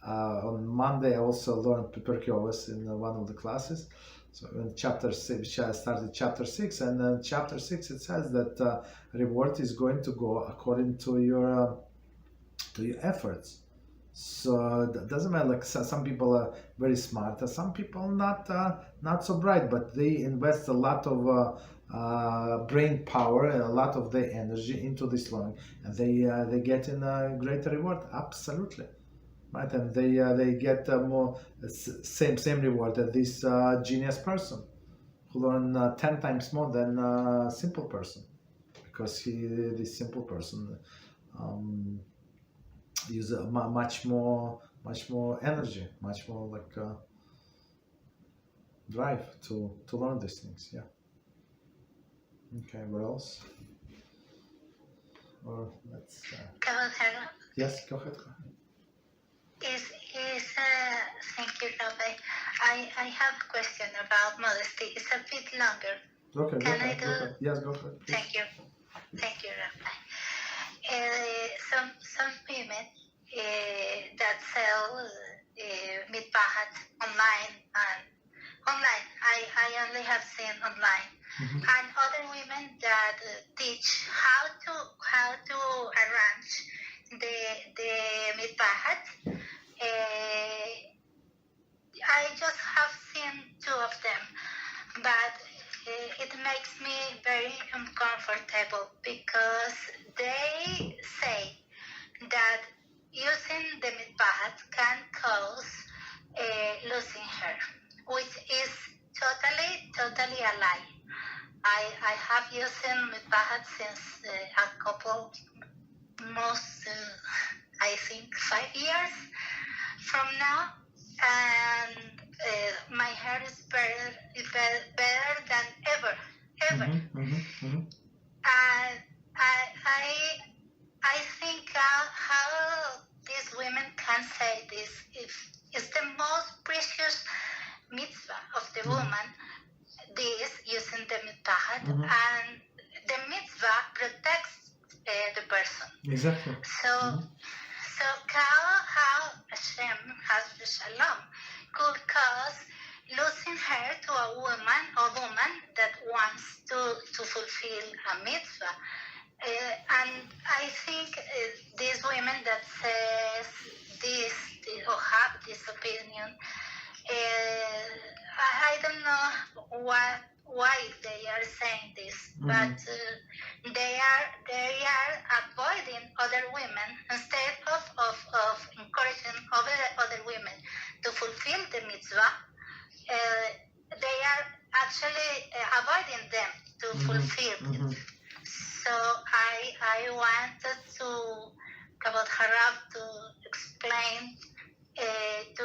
on Monday I also learned Pirkei in one of the classes. So in chapter 6, I started chapter 6, and then chapter 6 it says that reward is going to go according to your efforts. So that doesn't matter. Like some people are very smart, some people not so bright, but they invest a lot of brain power and a lot of their energy into this learning, and they get in a greater reward. Absolutely, right? And they get more same reward that this genius person who learn 10 times more than a simple person, because this simple person use much more energy, much more like drive to learn these things. Yeah. Okay. What else? Or let's. Yes. Go ahead. Thank you, Rabbi. I have a question about modesty. It's a bit longer. Okay. Can I do? Yes. Go ahead. Please. Thank you, Rabbi. Some women that sell mitpahat online, I only have seen online, and other women that teach how to arrange the mitpahat. I just have seen 2 of them, but it makes me very uncomfortable because they say that using the mitpahat can cause losing hair, which is totally a lie. I have used mitpahat since a couple, I think 5 years from now, and my hair is better than ever. And I think how these women can say this, if it's the most precious mitzvah of the woman, this using the mitpahat, and the mitzvah protects the person. Exactly. So, so how Hashem has the Shalom could cause losing her to a woman that wants to fulfill a mitzvah. And I think these women that says this or have this opinion, I don't know why they are saying this, but they are avoiding other women instead of encouraging other women to fulfill the mitzvah. They are actually avoiding them to fulfill it. So I wanted to Kabbat Harav to explain to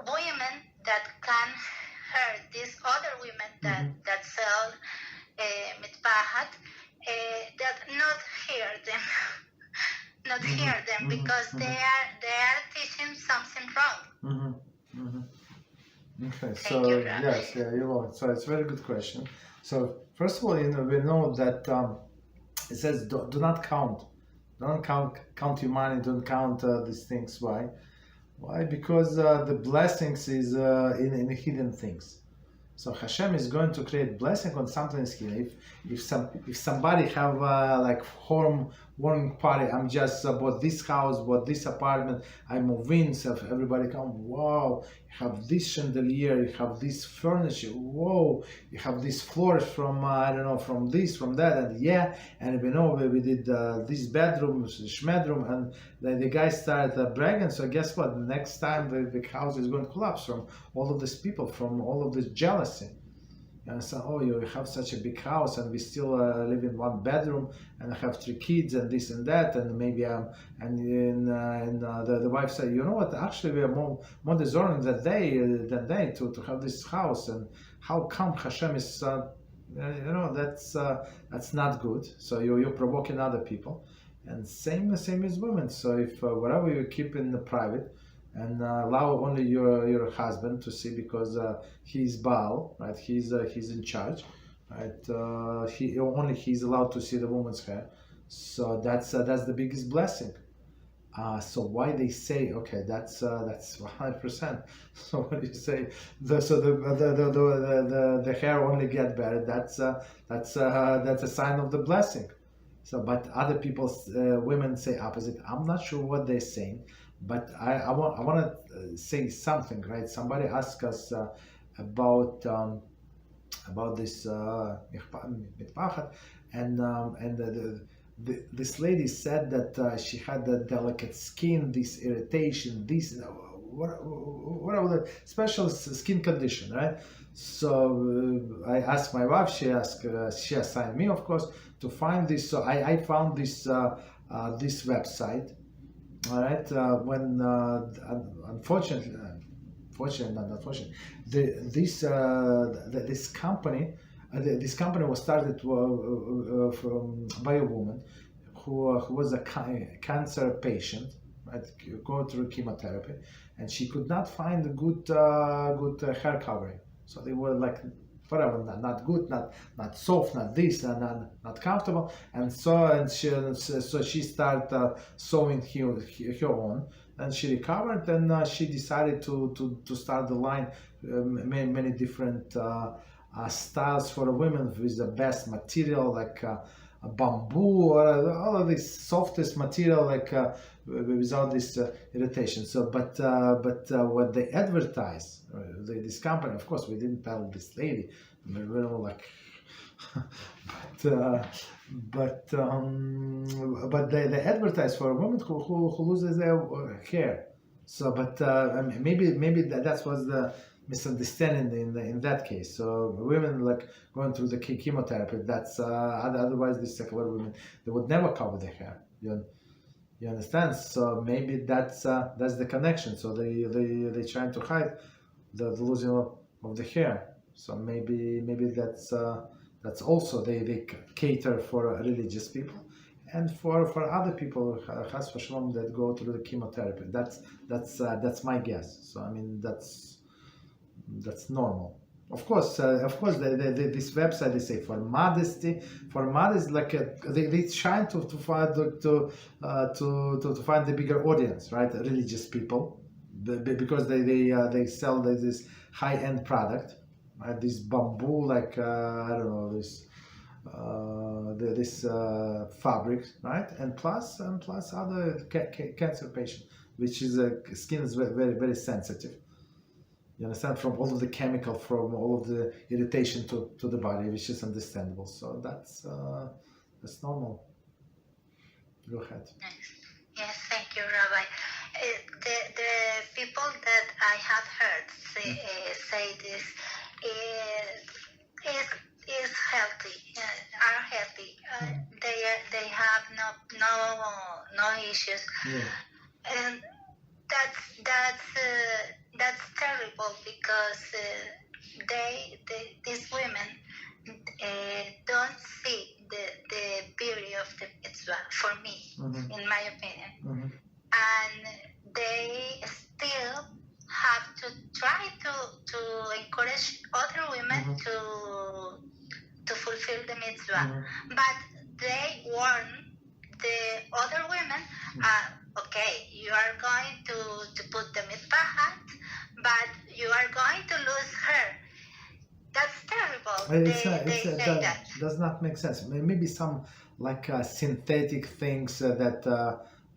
women that can hurt these other women that sell mitpahat, that not hear them, because they are teaching something wrong. Okay, Thank so you, Rabbi. yes, yeah, you're welcome. So it's a very good question. So first of all, we know that it says do not count. Don't count your money. Don't count these things. Why? Why? Because the blessings is in hidden things. So Hashem is going to create blessing on something is hidden. If somebody have like warming party, I'm just bought this house, bought this apartment, I move in, so everybody come, wow, you have this chandelier, you have this furniture, whoa, you have this floors from I don't know, from this, from that, and yeah, and we know we did this bedroom, this bedroom, and the guy started bragging. So guess what? Next time the house is going to collapse from all of these people, from all of this jealousy. And so, oh, you have such a big house, and we still live in one bedroom, and I have 3 kids, and this and that, and maybe the wife said, you know what? Actually, we are more deserving than they to have this house, and how come Hashem is, that's not good. So you're provoking other people, and same as women. So if whatever you keep in the private, and allow only your husband to see, because he's Baal, right? He's in charge, right? He's allowed to see the woman's hair. So that's the biggest blessing. So why they say, okay, that's 100%. So what do you say? The hair only get better. That's a sign of the blessing. So, but other people, women say opposite. I'm not sure what they're saying. But I want to say something, right? Somebody asked us about this mitpachat, and this lady said that she had the delicate skin, this irritation, this whatever the special skin condition, right? So I asked my wife. She assigned me, of course, to find this. So I found this website. All right. When unfortunately, this company was started by a woman who was a cancer patient, right? Going through chemotherapy, and she could not find a good hair covering. So they were like, whatever, not good, not soft, not this, and not comfortable, and so she started sewing her own, and she recovered, and she decided to start the line, many different styles for women with the best material, like a bamboo, or all of this softest material, like without this irritation. So, but what they advertise, this company, of course, we didn't tell this lady. We were like, but they advertise for a woman who loses their hair. So, but maybe that was the misunderstanding in that case. So women like going through the chemotherapy. That's otherwise the secular women, they would never cover their hair. You understand? So maybe that's the connection. So they trying to hide the losing of the hair. So maybe that's also they cater for religious people, and for other people, Chas v'Shalom, that go through the chemotherapy. That's my guess. So I mean that's normal. Of course, this website they say for modesty, like they try to find the bigger audience, right? Religious people, because they sell this high-end product, right? This bamboo, like I don't know, this fabric, right? And plus other cancer patient, which is skin is very very sensitive. You understand, from all of the chemical, from all of the irritation to the body, which is understandable. So that's normal. Go ahead. Yes, thank you, Rabbi. The people that I have heard say this is healthy, are healthy. They have no issues, and that's terrible, because these women don't see the beauty of the mitzvah, for me, in my opinion. And they still have to try to encourage other women to fulfill the mitzvah. But they warn the other women, okay, you are going to put the mitzvah hat, but you are going to lose her. That's terrible. They say that does not make sense. Maybe some like synthetic things that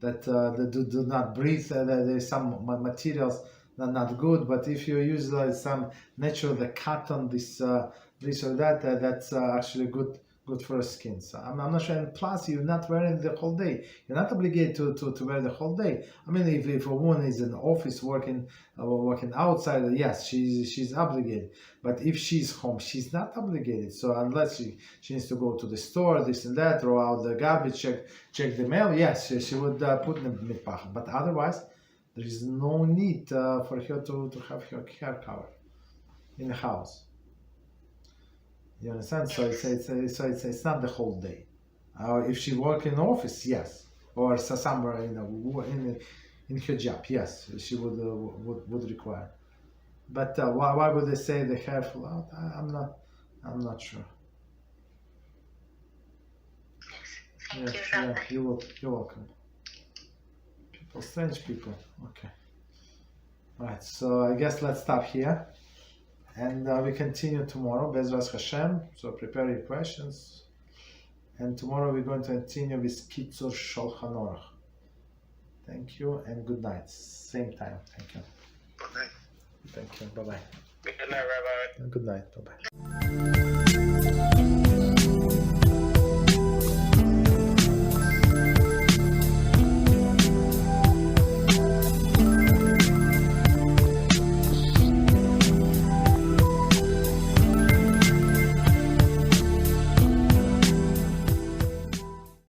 do not breathe. There's some materials that are not good. But if you use some natural, the cotton, this or that, that's actually good for the skin. So I'm not sure. And plus, you're not wearing it the whole day. You're not obligated to wear the whole day. I mean, if a woman is in office working outside, yes, she's obligated. But if she's home, she's not obligated. So unless she needs to go to the store, this and that, throw out the garbage, check the mail, yes, she would put in the mitpach. But otherwise, there is no need for her to have her hair covered in the house. You understand? So it's not the whole day. If she work in office, yes, or somewhere in her job, yes, she would require. But why would they say the hair fall out? I'm not sure. Thank you, Rabbi. You're welcome. Strange people. Okay. All right. So I guess let's stop here. And we continue tomorrow, Beezrat Hashem. So prepare your questions. And tomorrow we're going to continue with Kitzur Shulchan Aruch. Thank you and good night. Same time. Thank you. Good night. Thank you. Bye-bye. Good night, Rabbi. Good night. Bye-bye.